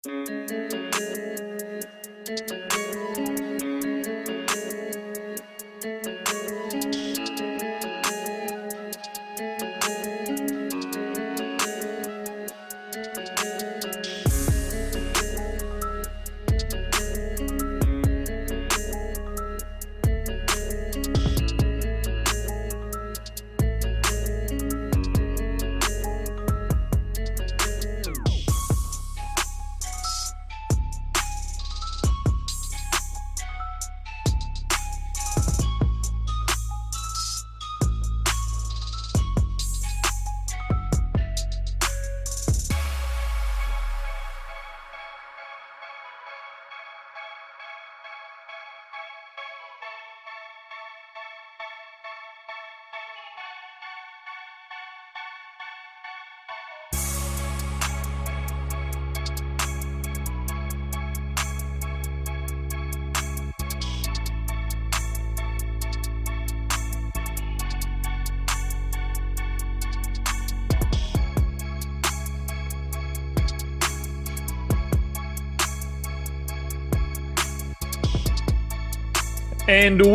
And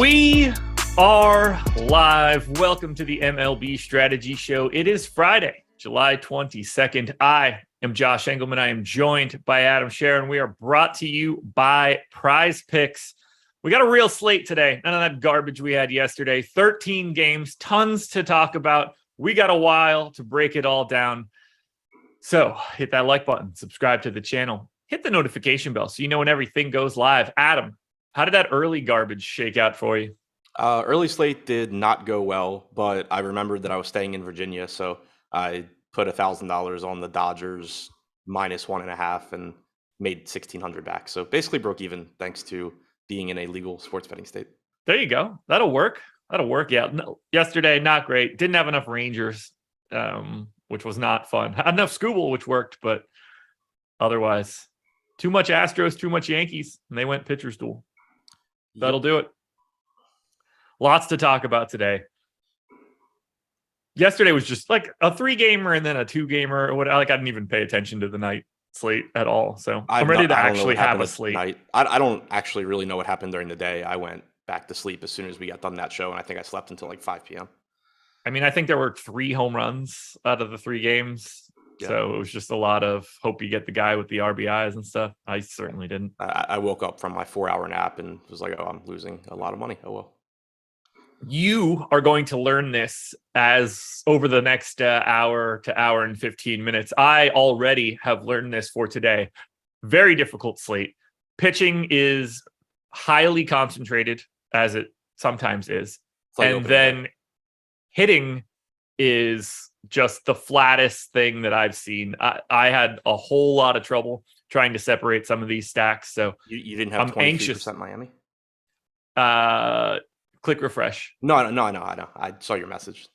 we are live. Welcome to the MLB Strategy Show. It is Friday, July 22nd. I am Josh Engleman. I am joined by Adam Scherer, and we are brought to you by Prize Picks. We got a real slate today. None of that garbage we had yesterday. 13 games, tons to talk about. We got a while to break it all down. So hit that like button, subscribe to the channel, hit the notification bell so you know when everything goes live. Adam, how did that early garbage shake out for you? Early slate did not go well, but I remembered that I was staying in Virginia, so I put $1,000 on the Dodgers -1.5 and made $1,600 back. So basically broke even thanks to being in a legal sports betting state. There you go. That'll work. Yeah. No, yesterday, not great. Didn't have enough Rangers, which was not fun. Had enough Scooble, which worked, but otherwise, too much Astros, too much Yankees, and they went pitcher's duel. That'll do it. Lots to talk about today. Yesterday was just like a 3-gamer and then a 2-gamer. Or what? Like I didn't even pay attention to the night slate at all. So I'm ready to actually have a slate. I don't actually really know what happened during the day. I went back to sleep as soon as we got done that show, and I think I slept until like 5 p.m. I mean, I think there were 3 home runs out of the 3 games. Yeah. So it was just a lot of hope you get the guy with the RBIs and stuff. I certainly didn't. I woke up from my 4-hour nap and was like, oh, I'm losing a lot of money. Oh, well. You are going to learn this as over the next hour to hour and 15 minutes. I already have learned this for today. Very difficult slate. Pitching is highly concentrated, as it sometimes is. And then hitting is just the flattest thing that I've seen. I had a whole lot of trouble trying to separate some of these stacks. So you didn't have 23% Miami? Click refresh. No, I know. I saw your message.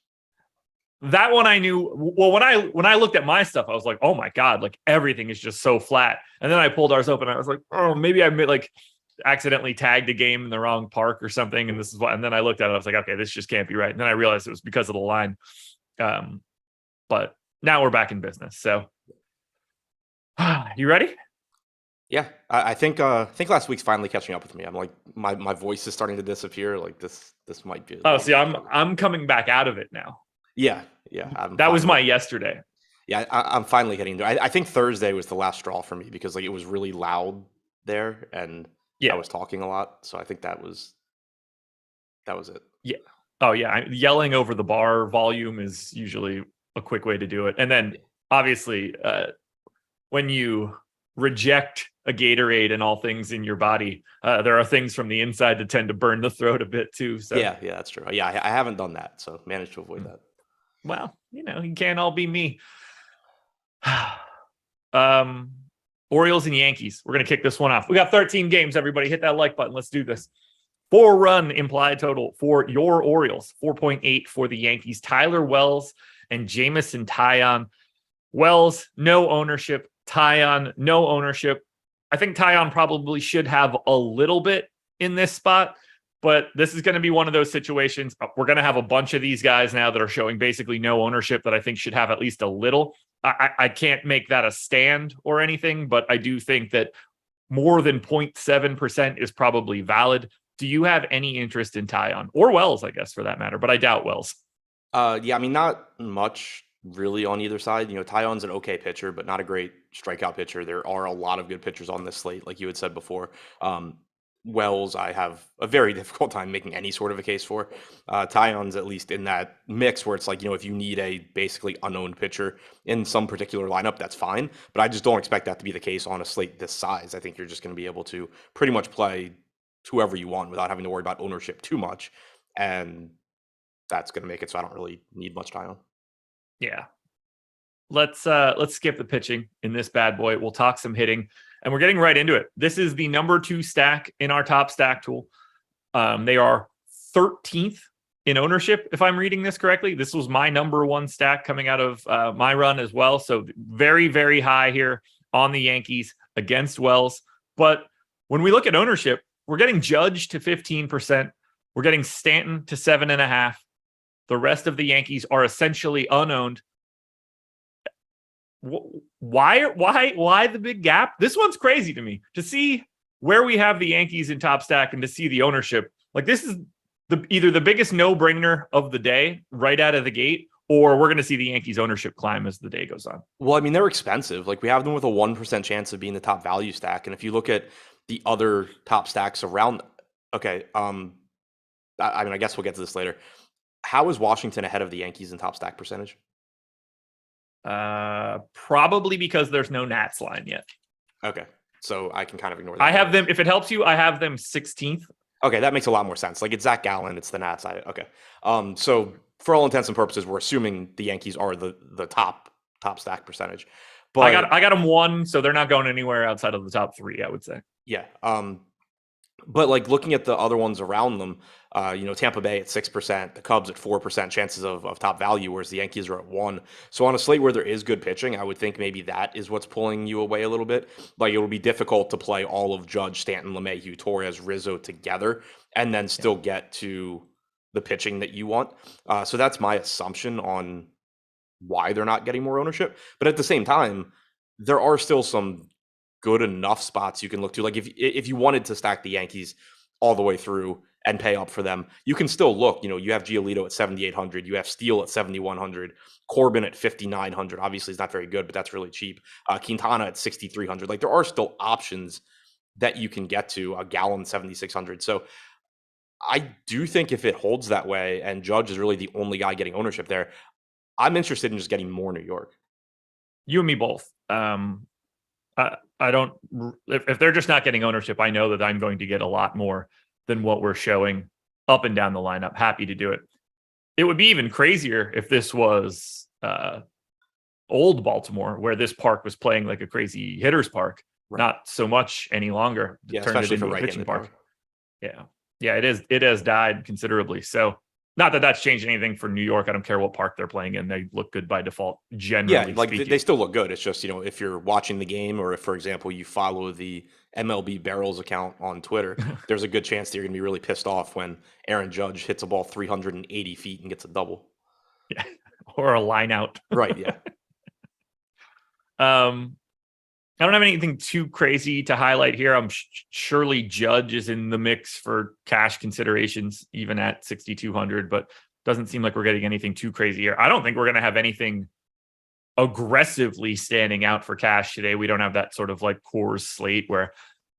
That one I knew. Well, when I looked at my stuff, I was like, oh my God, like everything is just so flat. And then I pulled ours open. And I was like, oh, maybe I like accidentally tagged a game in the wrong park or something. And this is what, and then I looked at it. I was like, okay, this just can't be right. And then I realized it was because of the line. But now we're back in business. So you ready? Yeah, I think last week's finally catching up with me. I'm like, my voice is starting to disappear. Like this might be. Oh, see, I'm coming back out of it now. Yeah. That was my yesterday. Yeah, I'm finally hitting there. I think Thursday was the last straw for me because like it was really loud there, and I was talking a lot. So I think that was it. Yeah. Oh yeah, yelling over the bar volume is usually a quick way to do it. And then obviously, when you reject a Gatorade and all things in your body, there are things from the inside that tend to burn the throat a bit too. So yeah, that's true. Yeah, I haven't done that, so managed to avoid that. Well, you can't all be me. Orioles and Yankees. We're gonna kick this one off. We got 13 games. Everybody, hit that like button. Let's do this. 4-run implied total for your Orioles. 4.8 for the Yankees. Tyler Wells and Jameson Taillon. Wells, no ownership. Taillon, no ownership. I think Taillon probably should have a little bit in this spot, but this is going to be one of those situations. We're going to have a bunch of these guys now that are showing basically no ownership that I think should have at least a little. I can't make that a stand or anything, but I do think that more than 0.7% is probably valid. Do you have any interest in Tyon or Wells, I guess, for that matter? But I doubt Wells. Yeah, I mean, not much really on either side. Tyon's an okay pitcher, but not a great strikeout pitcher. There are a lot of good pitchers on this slate, like you had said before. Wells, I have a very difficult time making any sort of a case for. Tyon's at least in that mix where it's like, if you need a basically unowned pitcher in some particular lineup, that's fine. But I just don't expect that to be the case on a slate this size. I think you're just going to be able to pretty much play whoever you want without having to worry about ownership too much. And that's going to make it so I don't really need much Tyon. Yeah. Let's skip the pitching in this bad boy. We'll talk some hitting. And we're getting right into it. This is the number 2 stack in our top stack tool. They are 13th in ownership, if I'm reading this correctly. This was my number 1 stack coming out of my run as well. So very, very high here on the Yankees against Wells. But when we look at ownership, we're getting Judge to 15%. We're getting Stanton to 7.5%. The rest of the Yankees are essentially unowned. Why the big gap? This one's crazy to me. To see where we have the Yankees in top stack and to see the ownership, like this is either the biggest no-brainer of the day right out of the gate, or we're going to see the Yankees ownership climb as the day goes on. Well, I mean, they're expensive. Like we have them with a 1% chance of being the top value stack. And if you look at the other top stacks around, okay, I guess we'll get to this later. How is Washington ahead of the Yankees in top stack percentage? Probably because there's no Nats line yet. Okay, so I can kind of ignore that. I have them, if it helps you, I have them 16th. Okay, that makes a lot more sense. Like it's Zach Gallen, it's the Nats. Okay. So for all intents and purposes, we're assuming the Yankees are the top stack percentage. But I got them 1, so they're not going anywhere outside of the top 3, I would say. Yeah. But like looking at the other ones around them, Tampa Bay at 6%, the Cubs at 4% chances of top value, whereas the Yankees are at 1. So on a slate where there is good pitching, I would think maybe that is what's pulling you away a little bit. Like it will be difficult to play all of Judge, Stanton, LeMahieu, Torres, Rizzo together and then still get to the pitching that you want. So that's my assumption on why they're not getting more ownership. But at the same time, there are still some good enough spots you can look to. Like if you wanted to stack the Yankees all the way through and pay up for them, you can still look. You have Giolito at 7,800, you have Steele at 7,100, Corbin at 5,900. Obviously, he's not very good, but that's really cheap. Quintana at 6,300. Like there are still options that you can get to. A Gallen 7,600. So I do think if it holds that way, and Judge is really the only guy getting ownership there, I'm interested in just getting more New York. You and me both. I don't, if they're just not getting ownership, I know that I'm going to get a lot more than what we're showing up and down the lineup. Happy to do it. It would be even crazier if this was old Baltimore, where this park was playing like a crazy hitter's park, right. Not so much any longer. Yeah, especially for a pitching park. Yeah, it is. It has died considerably. So not that that's changed anything for New York. I don't care what park they're playing in. They look good by default, generally. Yeah, like speaking. They still look good. It's just, if you're watching the game or if, for example, you follow the MLB Barrels account on Twitter, there's a good chance that you're going to be really pissed off when Aaron Judge hits a ball 380 feet and gets a double. Yeah, or a line out. Right, yeah. I don't have anything too crazy to highlight here. I'm surely Judge is in the mix for cash considerations, even at 6,200, but doesn't seem like we're getting anything too crazy here. I don't think we're going to have anything aggressively standing out for cash today. We don't have that sort of like Coors slate where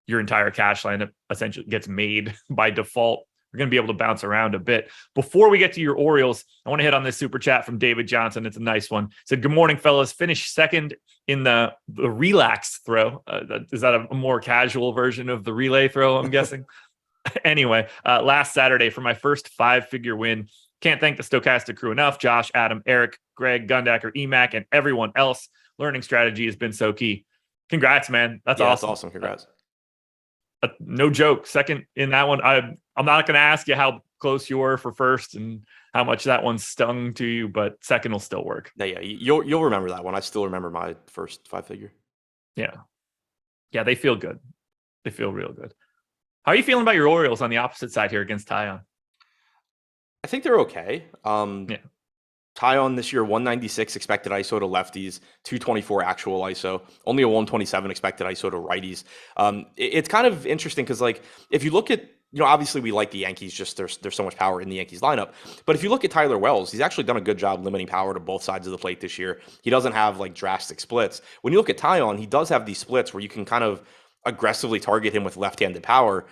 your entire cash lineup essentially gets made by default. We're going to be able to bounce around a bit. Before we get to your Orioles, I want to hit on this super chat from David Johnson. It's a nice one. It said, "Good morning, fellas. Finished second in the relax throw." Is that a more casual version of the relay throw, I'm guessing? Anyway, last Saturday for my first 5-figure win. Can't thank the Stokastic crew enough. Josh, Adam, Eric, Greg, Gundacker, EMAC, and everyone else. Learning strategy has been so key. Congrats, man. That's awesome. That's awesome. Congrats. No joke. Second in that one. I'm not going to ask you how close you were for first and how much that one stung to you, but second will still work. Yeah, you'll remember that one. I still remember my first 5-figure. Yeah, they feel good. They feel real good. How are you feeling about your Orioles on the opposite side here against Tyon? I think they're okay. Tyon this year, 196 expected ISO to lefties, 224 actual ISO, only a 127 expected ISO to righties. It's kind of interesting because, like, if you look at, obviously we like the Yankees, just there's so much power in the Yankees lineup. But if you look at Tyler Wells, he's actually done a good job limiting power to both sides of the plate this year. He doesn't have like drastic splits. When you look at Tyon, he does have these splits where you can kind of aggressively target him with left-handed power.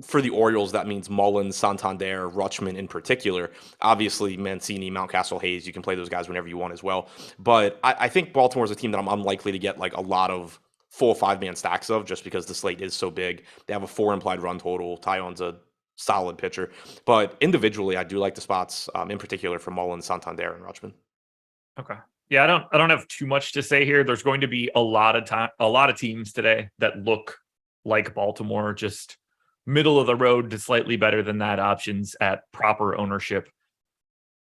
For the Orioles, that means Mullins, Santander, Rutschman in particular. Obviously, Mancini, Mountcastle, Hayes, you can play those guys whenever you want as well. But I think Baltimore is a team that I'm unlikely to get like a lot of full 5-man stacks of, just because the slate is so big. They have a 4 implied run total. Tyon's a solid pitcher. But individually, I do like the spots, in particular for Mullins, Santander, and Rutschman. Okay. Yeah, I don't have too much to say here. There's going to be a lot of teams today that look like Baltimore, just middle of the road to slightly better than that options at proper ownership.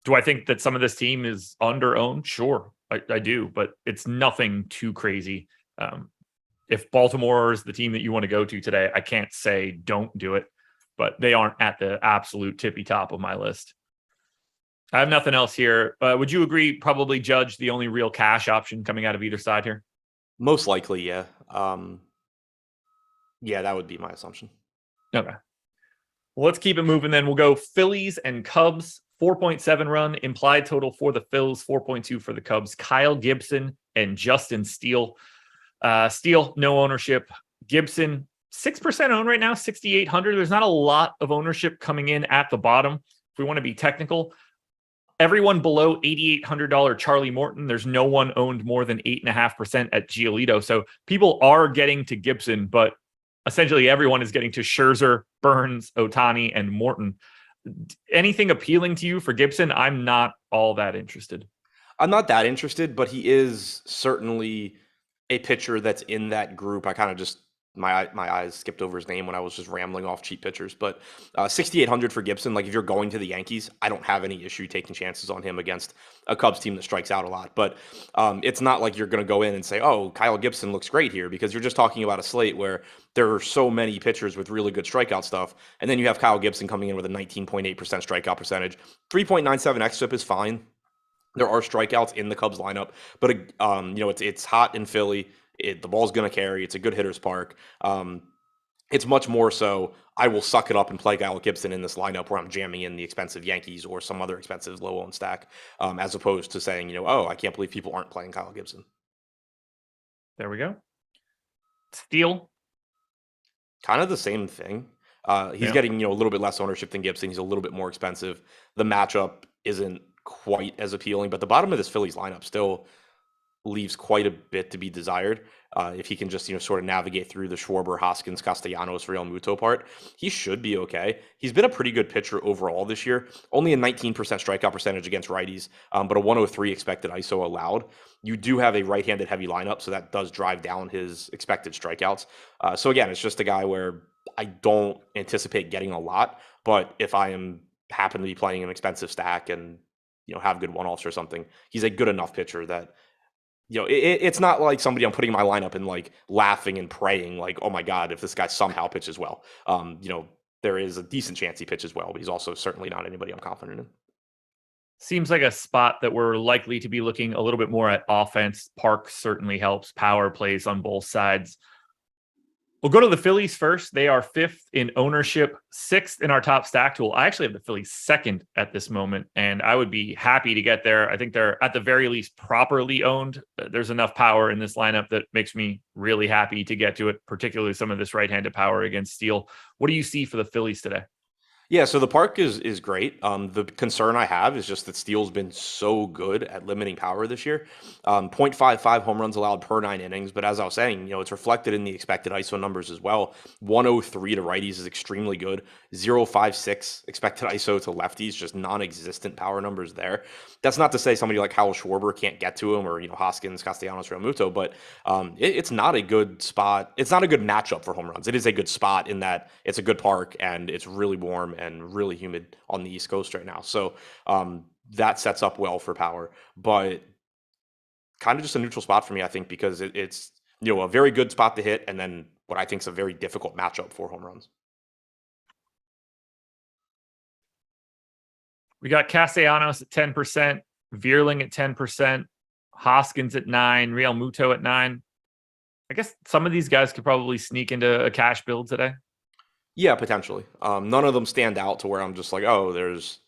Do I think that some of this team is under owned? Sure, I do, but it's nothing too crazy. If Baltimore is the team that you want to go to today, I can't say don't do it, but they aren't at the absolute tippy top of my list. I have nothing else here. Would you agree, probably Judge the only real cash option coming out of either side here? Most likely, yeah. Yeah, that would be my assumption. Okay. Well, let's keep it moving then. We'll go Phillies and Cubs. 4.7 run implied total for the Phils, 4.2 for the Cubs. Kyle Gibson and Justin Steele. Steele, no ownership. Gibson, 6% owned right now, 6,800. There's not a lot of ownership coming in at the bottom. If we want to be technical, everyone below $8,800 Charlie Morton. There's no one owned more than 8.5% at Giolito. So people are getting to Gibson, but essentially everyone is getting to Scherzer, Burns, Ohtani, and Morton. Anything appealing to you for Gibson? I'm not all that interested. I'm not that interested, but he is certainly a pitcher that's in that group. I kind of just, my eyes skipped over his name when I was just rambling off cheap pitchers, but 6,800 for Gibson. Like, if you're going to the Yankees, I don't have any issue taking chances on him against a Cubs team that strikes out a lot. But it's not like you're going to go in and say, oh, Kyle Gibson looks great here, because you're just talking about a slate where there are so many pitchers with really good strikeout stuff. And then you have Kyle Gibson coming in with a 19.8% strikeout percentage. 3.97 xFIP is fine. There are strikeouts in the Cubs lineup, but it's hot in Philly. The ball's going to carry. It's a good hitter's park. It's much more so I will suck it up and play Kyle Gibson in this lineup where I'm jamming in the expensive Yankees or some other expensive low-owned stack, as opposed to saying, oh, I can't believe people aren't playing Kyle Gibson. There we go. Steele. Kind of the same thing. He's getting a little bit less ownership than Gibson. He's a little bit more expensive. The matchup isn't quite as appealing, but the bottom of this Phillies lineup still leaves quite a bit to be desired. If he can just sort of navigate through the Schwarber, Hoskins, Castellanos, Real Muto part, he should be okay. He's been a pretty good pitcher overall this year. Only a 19% strikeout percentage against righties, but a 103 expected ISO allowed. You do have a right-handed heavy lineup, so that does drive down his expected strikeouts. So again, it's just a guy where I don't anticipate getting a lot, but if I happen to be playing an expensive stack and have good one-offs or something, he's a good enough pitcher that it's not like somebody I'm putting my lineup and like laughing and praying like, oh my God, if this guy somehow pitches well. There is a decent chance he pitches well, but he's also certainly not anybody I'm confident in. Seems like a spot that we're likely to be looking a little bit more at offense. Park certainly helps. Power plays on both sides. We'll go to the Phillies first. They are 5th in ownership, 6th in our top stack tool. I actually have the Phillies 2nd at this moment, and I would be happy to get there. I think they're at the very least properly owned. There's enough power in this lineup that makes me really happy to get to it, particularly some of this right-handed power against Steele. What do you see for the Phillies today? Yeah, so the park is great. The concern I have is just that Steele's been so good at limiting power this year. 0.55 home runs allowed per 9 innings, but as I was saying, it's reflected in the expected ISO numbers as well. 103 to righties is extremely good. 0.56 expected ISO to lefties, just non-existent power numbers there. That's not to say somebody like Kyle Schwarber can't get to him, or Hoskins, Castellanos, Real Muto, but it's not a good spot. It's not a good matchup for home runs. It is a good spot in that it's a good park and it's really warm and really humid on the East Coast right now. So that sets up well for power, but kind of just a neutral spot for me, I think, because it's a very good spot to hit, and then what I think is a very difficult matchup for home runs. We got Castellanos at 10%. Vierling at 10%, Hoskins at 9, Real Muto at 9. I guess some of these guys could probably sneak into a cash build today. Yeah, potentially. None of them stand out to where I'm just like, oh, there's,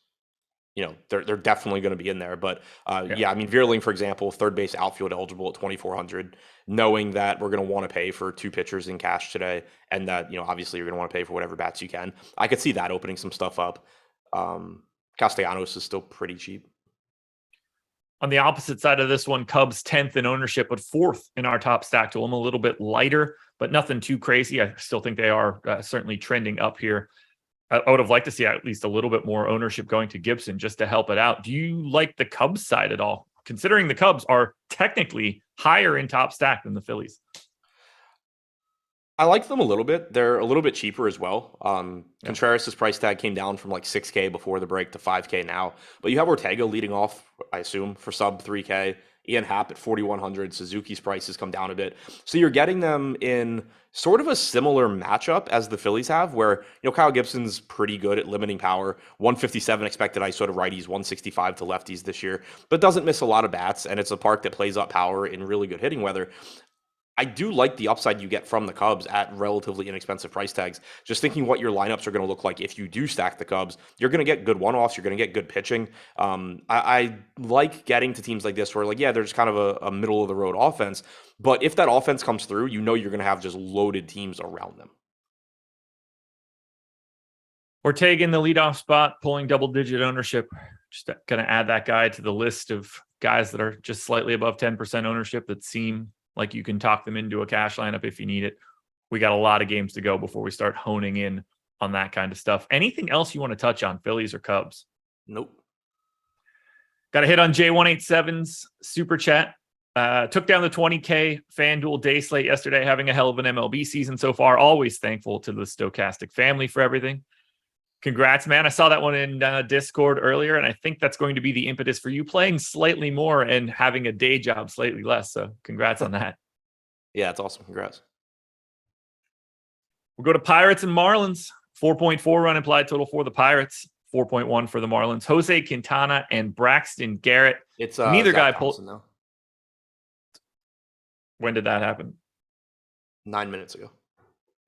they're definitely going to be in there. But yeah, I mean, Vierling, for example, third base outfield eligible at 2,400, knowing that we're going to want to pay for 2 pitchers in cash today, and that, obviously you're going to want to pay for whatever bats you can. I could see that opening some stuff up. Castellanos is still pretty cheap. On the opposite side of this one, Cubs 10th in ownership, but 4th in our top stack tool. I'm a little bit lighter, but nothing too crazy. I still think they are certainly trending up here. I would have liked to see at least a little bit more ownership going to Gibson just to help it out. Do you like the Cubs side at all? Considering the Cubs are technically higher in top stack than the Phillies. I like them a little bit. They're a little bit cheaper as well. Contreras' price tag came down from like $6K before the break to $5K now. But you have Ortega leading off, I assume, for sub $3K. Ian Happ at 4,100. Suzuki's prices come down a bit. So you're getting them in sort of a similar matchup as the Phillies have, where, Kyle Gibson's pretty good at limiting power. 157 expected ISO to righties, 165 to lefties this year, but doesn't miss a lot of bats. And it's a park that plays up power in really good hitting weather. I do like the upside you get from the Cubs at relatively inexpensive price tags. Just thinking what your lineups are going to look like if you do stack the Cubs, you're going to get good one-offs. You're going to get good pitching. I like getting to teams like this where, like, yeah, there's kind of a middle-of-the-road offense. But if that offense comes through, you're going to have just loaded teams around them. Ortega in the leadoff spot, pulling double-digit ownership. Just going to add that guy to the list of guys that are just slightly above 10% ownership that seem like you can talk them into a cash lineup if you need it. We got a lot of games to go before we start honing in on that kind of stuff. Anything else you want to touch on, Phillies or Cubs? Nope. Got a hit on J187's super chat. Took down the 20K FanDuel day slate yesterday, having a hell of an MLB season so far. Always thankful to the Stokastic family for everything. Congrats, man. I saw that one in Discord earlier, and I think that's going to be the impetus for you playing slightly more and having a day job slightly less. So congrats on that. Yeah, it's awesome. Congrats. We'll go to Pirates and Marlins. 4.4 run implied total for the Pirates. 4.1 for the Marlins. Jose Quintana and Braxton Garrett. It's neither Zach guy Thompson, pulled. though. When did that happen? 9 minutes ago.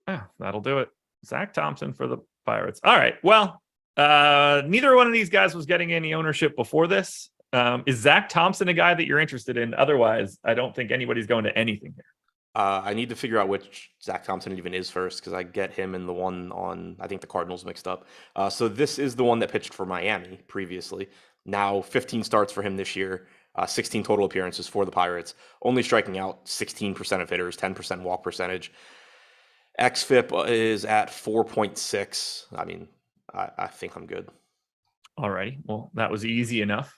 Oh, that'll do it. Zach Thompson for the Pirates. All right. Well, neither one of these guys was getting any ownership before this. Is Zach Thompson a guy that you're interested in? Otherwise, I don't think anybody's going to anything here. I need to figure out which Zach Thompson even is first, because I get him in the one on, I think, the Cardinals mixed up. So this is the one that pitched for Miami previously. Now 15 starts for him this year, 16 total appearances for the Pirates, only striking out 16% of hitters, 10% walk percentage. XFIP is at 4.6. I mean, I think I'm good. All righty. Well, that was easy enough.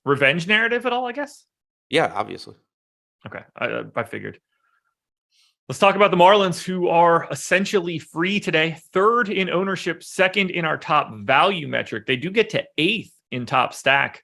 Revenge narrative at all, I guess? Yeah, obviously. Okay. I figured. Let's talk about the Marlins, who are essentially free today. 3rd in ownership, 2nd in our top value metric. They do get to 8th in top stack.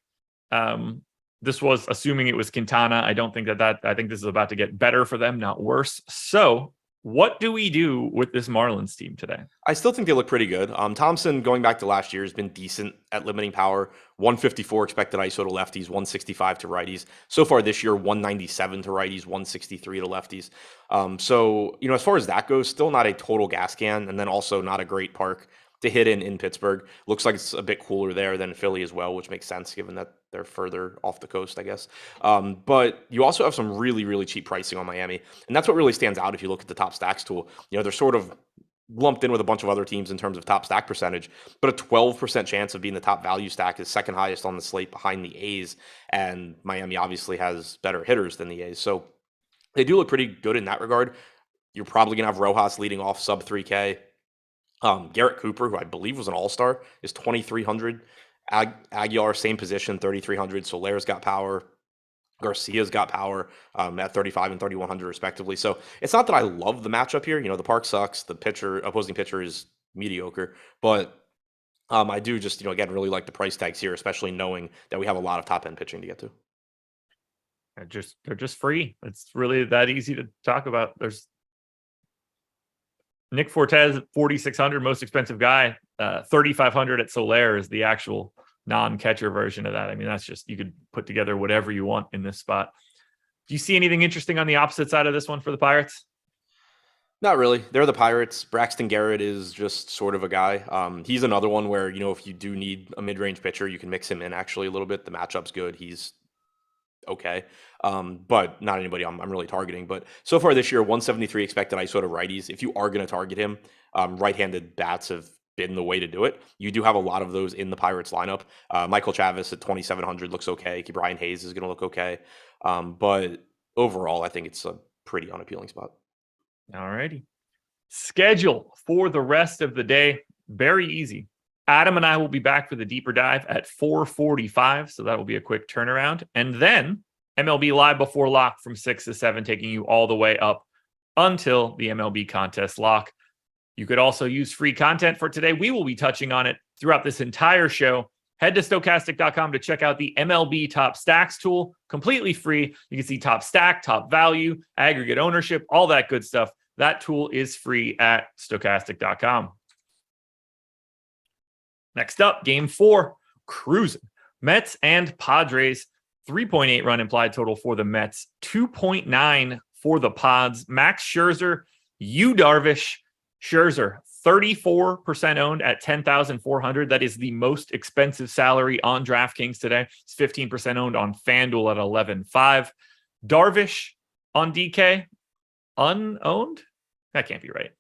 This was assuming it was Quintana. I don't think I think this is about to get better for them, not worse. So what do we do with this Marlins team today? I still think they look pretty good. Thompson, going back to last year, has been decent at limiting power. 154 expected ISO to lefties, 165 to righties. So far this year, 197 to righties, 163 to lefties. So, as far as that goes, still not a total gas can, and then also not a great park to hit in Pittsburgh. Looks like it's a bit cooler there than Philly as well, which makes sense given that they're further off the coast, I guess. But you also have some really, really cheap pricing on Miami. And that's what really stands out if you look at the top stacks tool. They're sort of lumped in with a bunch of other teams in terms of top stack percentage, but a 12% chance of being the top value stack is second highest on the slate behind the A's. And Miami obviously has better hitters than the A's. So they do look pretty good in that regard. You're probably going to have Rojas leading off sub 3K. Garrett Cooper, who I believe was an all-star, is 2,300. Aguilar, same position, 3,300. Soler's got power. Garcia's got power at 35 and 3,100 respectively. So it's not that I love the matchup here. The park sucks. The opposing pitcher is mediocre. But I do just, again, really like the price tags here, especially knowing that we have a lot of top-end pitching to get to. They're just free. It's really that easy to talk about. There's Nick Fortes, 4,600, most expensive guy. 3,500 at Soler is the actual non-catcher version of that. I mean, that's just, you could put together whatever you want in this spot. Do you see anything interesting on the opposite side of this one for the Pirates? Not really. They're the Pirates. Braxton Garrett is just sort of a guy. He's another one where, if you do need a mid-range pitcher, you can mix him in actually a little bit. The matchup's good. He's okay. But not anybody I'm really targeting. But so far this year, 173 expected ISO to righties. If you are going to target him, right-handed bats have been the way to do it. You do have a lot of those in the Pirates lineup. Michael Chavis at 2,700 looks okay. Brian Hayes is going to look okay. But overall, I think it's a pretty unappealing spot. All righty. Schedule for the rest of the day. Very easy. Adam and I will be back for the deeper dive at 4:45. So that will be a quick turnaround. And then MLB Live Before Lock from 6 to 7, taking you all the way up until the MLB contest lock. You could also use free content for today. We will be touching on it throughout this entire show. Head to Stokastic.com to check out the MLB Top Stacks tool, completely free. You can see top stack, top value, aggregate ownership, all that good stuff. That tool is free at Stokastic.com. Next up, Game 4, cruising. Mets and Padres, 3.8 run implied total for the Mets, 2.9 for the Pods. Max Scherzer, Yu Darvish. Scherzer, 34% owned at 10,400. That is the most expensive salary on DraftKings today. It's 15% owned on FanDuel at 11.5. Darvish on DK, unowned? That can't be right.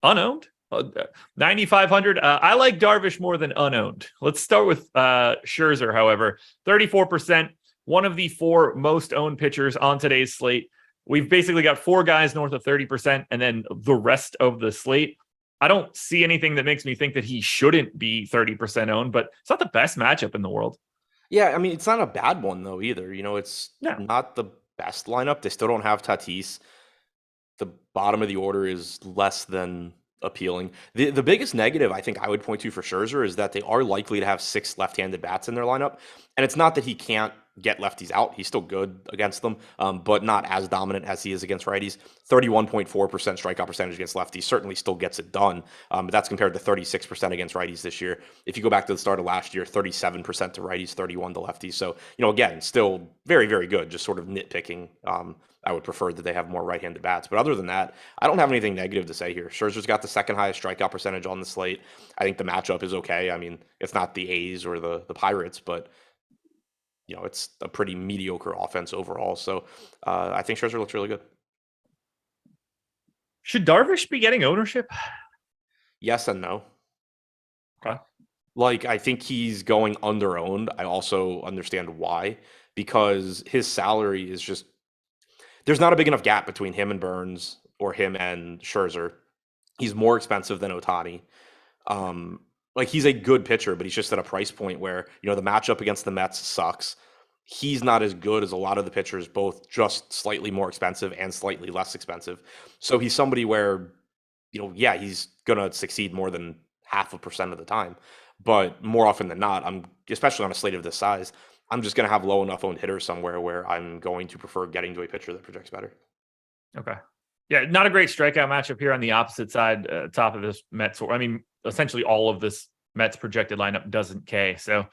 Unowned? 9,500. I like Darvish more than unowned. Let's start with Scherzer, however. 34%, one of the 4 most owned pitchers on today's slate. We've basically got 4 guys north of 30%, and then the rest of the slate. I don't see anything that makes me think that he shouldn't be 30% owned, but it's not the best matchup in the world. Yeah, I mean, it's not a bad one, though, either. It's not the best lineup. They still don't have Tatis. The bottom of the order is less than appealing. The biggest negative I think I would point to for Scherzer is that they are likely to have 6 left-handed bats in their lineup. And it's not that he can't get lefties out. He's still good against them, but not as dominant as he is against righties. 31.4% strikeout percentage against lefties certainly still gets it done, but that's compared to 36% against righties this year. If you go back to the start of last year, 37% to righties, 31 to lefties. So, again, still very, very good, just sort of nitpicking. I would prefer that they have more right-handed bats. But other than that, I don't have anything negative to say here. Scherzer's got the second highest strikeout percentage on the slate. I think the matchup is okay. I mean, it's not the A's or the Pirates, but it's a pretty mediocre offense overall. So I think Scherzer looks really good. Should Darvish be getting ownership? Yes and no. Okay. I think he's going under-owned. I also understand why, because his salary is just, there's not a big enough gap between him and Burns or him and Scherzer. He's more expensive than Ohtani. He's a good pitcher, but he's just at a price point where, the matchup against the Mets sucks. He's not as good as a lot of the pitchers, both just slightly more expensive and slightly less expensive. So he's somebody where, he's going to succeed more than 0.5% of the time. But more often than not, especially on a slate of this size, I'm just going to have low enough owned hitters somewhere where I'm going to prefer getting to a pitcher that projects better. Okay. Yeah, not a great strikeout matchup here on the opposite side, top of this Mets. I mean, essentially all of this Mets projected lineup doesn't K. So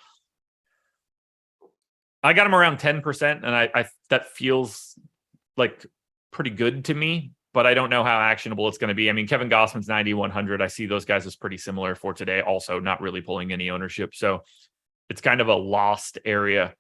I got him around 10%, and I that feels like pretty good to me, but I don't know how actionable it's going to be. I mean, Kevin Gossman's 9,100. I see those guys as pretty similar for today, also not really pulling any ownership. So it's kind of a lost area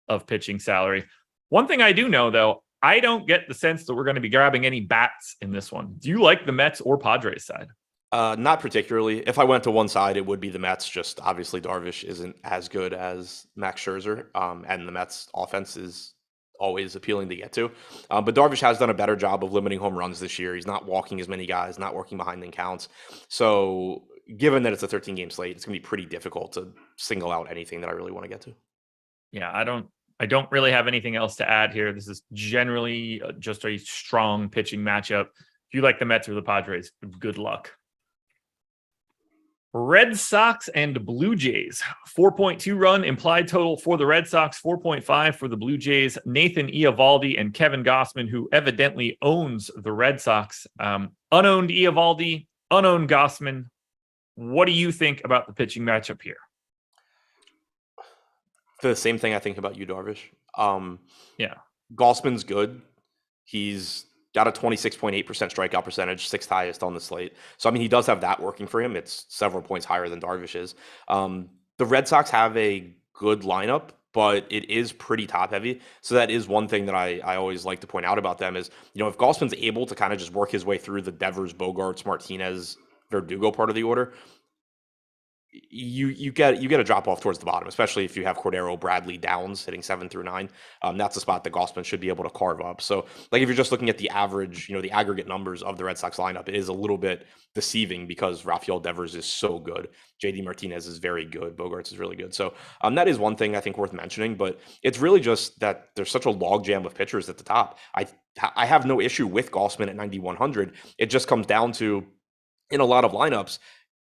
of pitching salary. One thing I do know, though, I don't get the sense that we're going to be grabbing any bats in this one. Do you like the Mets or Padres side? Not particularly. If I went to one side, it would be the Mets. Just obviously Darvish isn't as good as Max Scherzer, and the Mets offense is always appealing to get to. But Darvish has done a better job of limiting home runs this year. He's not walking as many guys, not working behind in counts. So given that it's a 13-game slate, it's going to be pretty difficult to single out anything that I really want to get to. Yeah, I don't really have anything else to add here. This is generally just a strong pitching matchup. If you like the Mets or the Padres, good luck. Red Sox and Blue Jays, 4.2 run implied total for the Red Sox, 4.5 for the Blue Jays. Nathan Eovaldi and Kevin Gossman, who evidently owns the Red Sox. Unowned Eovaldi, unowned Gossman. What do you think about the pitching matchup here? The same thing I think about you, Darvish. Yeah. Gossman's good. He's got a 26.8% strikeout percentage, sixth highest on the slate. So, I mean, he does have that working for him. It's several points higher than Darvish is. The Red Sox have a good lineup, but it is pretty top heavy. So that is one thing that I always like to point out about them is, if Gossman's able to kind of just work his way through the Devers, Bogarts, Martinez, Verdugo part of the order, you get a drop off towards the bottom, especially if you have Cordero, Bradley, Downs hitting 7 through 9. That's a spot that Gossman should be able to carve up. So, like, if you're just looking at the average, the aggregate numbers of the Red Sox lineup, it is a little bit deceiving because Rafael Devers is so good. JD Martinez is very good. Bogarts is really good. So, that is one thing I think worth mentioning. But it's really just that there's such a logjam of pitchers at the top. I have no issue with Gossman at 9,100. It just comes down to, in a lot of lineups,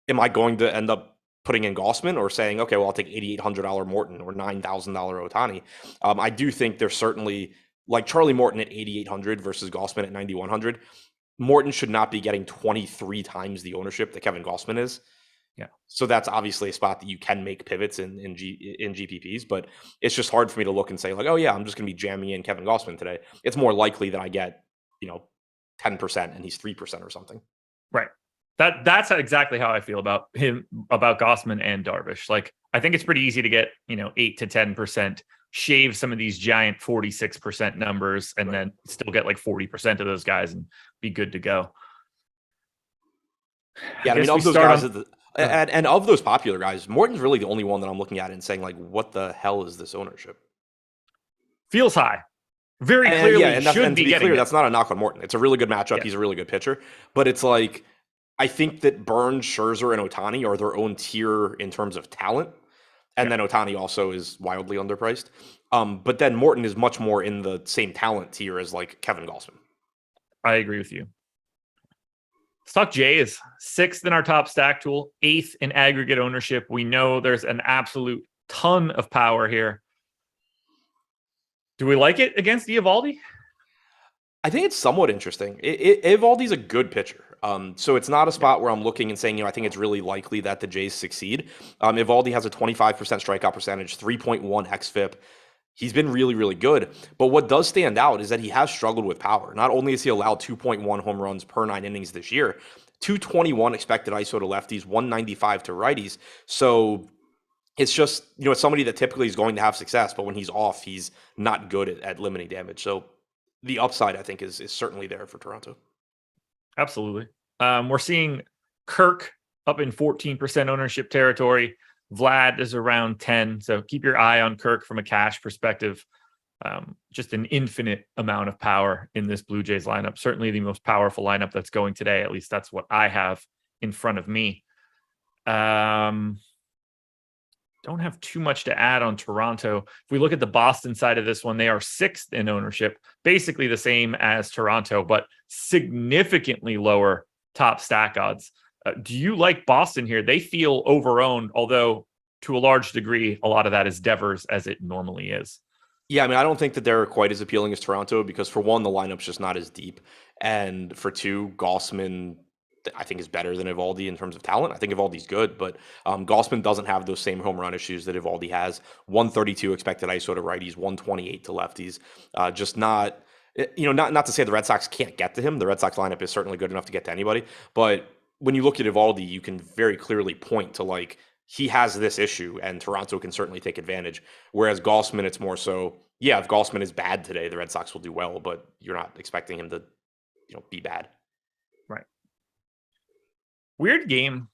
am I going to end up putting in Gossman or saying, okay, well, I'll take $8,800 Morton or $9,000 Ohtani. I do think there's certainly, like Charlie Morton at 8,800 versus Gossman at 9,100. Morton should not be getting 23 times the ownership that Kevin Gossman is. Yeah. So that's obviously a spot that you can make pivots in GPPs, but it's just hard for me to look and say like, oh yeah, I'm just going to be jamming in Kevin Gossman today. It's more likely that I get, 10% and he's 3% or something. Right. That's exactly how I feel about him, about Gossman and Darvish. Like, I think it's pretty easy to get, 8 to 10%, shave some of these giant 46% numbers, and then still get like 40% of those guys and be good to go. Yeah, I mean, of those guys, and of those popular guys, Morton's really the only one that I'm looking at and saying like, what the hell is this ownership? Feels high. Very clearly, and should be getting it. That's not a knock on Morton. It's a really good matchup. Yeah. He's a really good pitcher, but it's like, I think that Burns, Scherzer, and Ohtani are their own tier in terms of talent. And then Ohtani also is wildly underpriced. But then Morton is much more in the same talent tier as like Kevin Gossman. I agree with you. Let's talk Jays. 6th in our top stack tool, 8th in aggregate ownership. We know there's an absolute ton of power here. Do we like it against Eovaldi? I think it's somewhat interesting. Eovaldi's a good pitcher. So it's not a spot where I'm looking and saying, I think it's really likely that the Jays succeed. Eovaldi has a 25% strikeout percentage, 3.1 xFIP. He's been really, really good. But what does stand out is that he has struggled with power. Not only has he allowed 2.1 home runs per 9 innings this year, 221 expected ISO to lefties, 195 to righties. So it's just, it's somebody that typically is going to have success, but when he's off, he's not good at limiting damage. So the upside, I think, is certainly there for Toronto. Absolutely. We're seeing Kirk up in 14% ownership territory. Vlad is around 10. So keep your eye on Kirk from a cash perspective. Just an infinite amount of power in this Blue Jays lineup. Certainly the most powerful lineup that's going today. At least that's what I have in front of me. Don't have too much to add on Toronto. If we look at the Boston side of this one, they are 6th in ownership, basically the same as Toronto, but significantly lower top stack odds. Do you like Boston here? They feel overowned, although to a large degree, a lot of that is Devers, as it normally is. Yeah, I mean, I don't think that they're quite as appealing as Toronto because, for one, the lineup's just not as deep. And for two, Gossman, I think, is better than Eovaldi in terms of talent. I think Evaldi's good, but Gossman doesn't have those same home run issues that Eovaldi has. 132 expected ISO to righties, 128 to lefties. Just not, not to say the Red Sox can't get to him. The Red Sox lineup is certainly good enough to get to anybody. But when you look at Eovaldi, you can very clearly point to like, he has this issue and Toronto can certainly take advantage. Whereas Gossman, it's more so, yeah, if Gossman is bad today, the Red Sox will do well, but you're not expecting him to, be bad. Right. Weird game.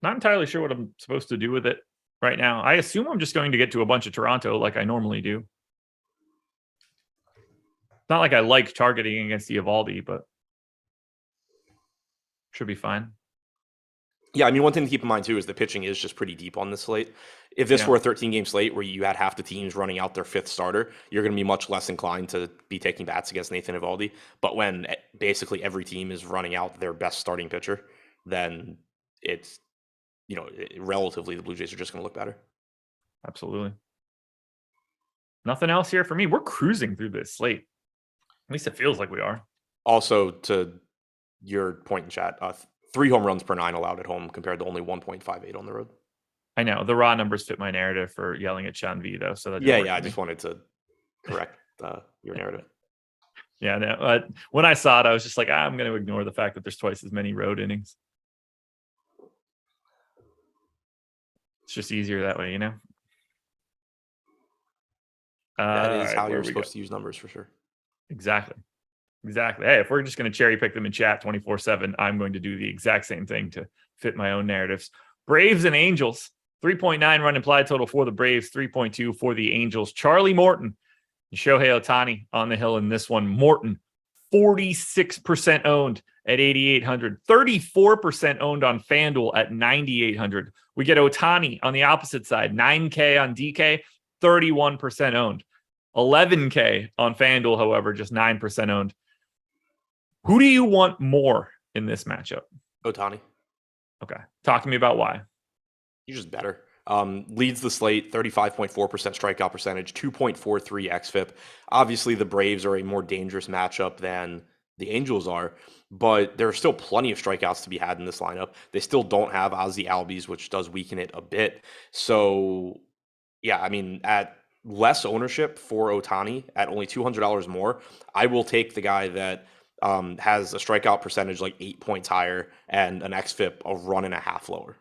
Not entirely sure what I'm supposed to do with it right now. I assume I'm just going to get to a bunch of Toronto like I normally do. It's not like I like targeting against Eovaldi, but should be fine. Yeah, I mean, one thing to keep in mind, too, is the pitching is just pretty deep on this slate. If this were a 13-game slate where you had half the teams running out their 5th starter, you're going to be much less inclined to be taking bats against Nathan Eovaldi. But when basically every team is running out their best starting pitcher, then it's, relatively the Blue Jays are just going to look better. Absolutely. Nothing else here for me. We're cruising through this slate. At least it feels like we are. Also, to your point in chat, 3 home runs per 9 allowed at home compared to only 1.58 on the road. I know the raw numbers fit my narrative for yelling at Sean V though. So that I just wanted to correct your narrative. Yeah, no. When I saw it, I was just like, I'm going to ignore the fact that there's twice as many road innings. It's just easier that way, That is how you're supposed to use numbers for sure. Exactly. Hey, if we're just going to cherry pick them in chat 24/7, I'm going to do the exact same thing to fit my own narratives. Braves and Angels, 3.9 run implied total for the Braves, 3.2 for the Angels. Charlie Morton and Shohei Ohtani on the hill in this one. Morton, 46% owned at 8,800, 34% owned on FanDuel at 9,800. We get Ohtani on the opposite side, 9K on DK, 31% owned. 11K on FanDuel, however, just 9% owned. Who do you want more in this matchup? Ohtani. Okay. Talk to me about why. He's just better. Leads the slate, 35.4% strikeout percentage, 2.43 xFIP. Obviously, the Braves are a more dangerous matchup than the Angels are, but there are still plenty of strikeouts to be had in this lineup. They still don't have Ozzy Albies, which does weaken it a bit. So, yeah, I mean, at less ownership for Ohtani, at only $200 more, I will take the guy that has a strikeout percentage like 8 points higher and an xFIP a run and a half lower.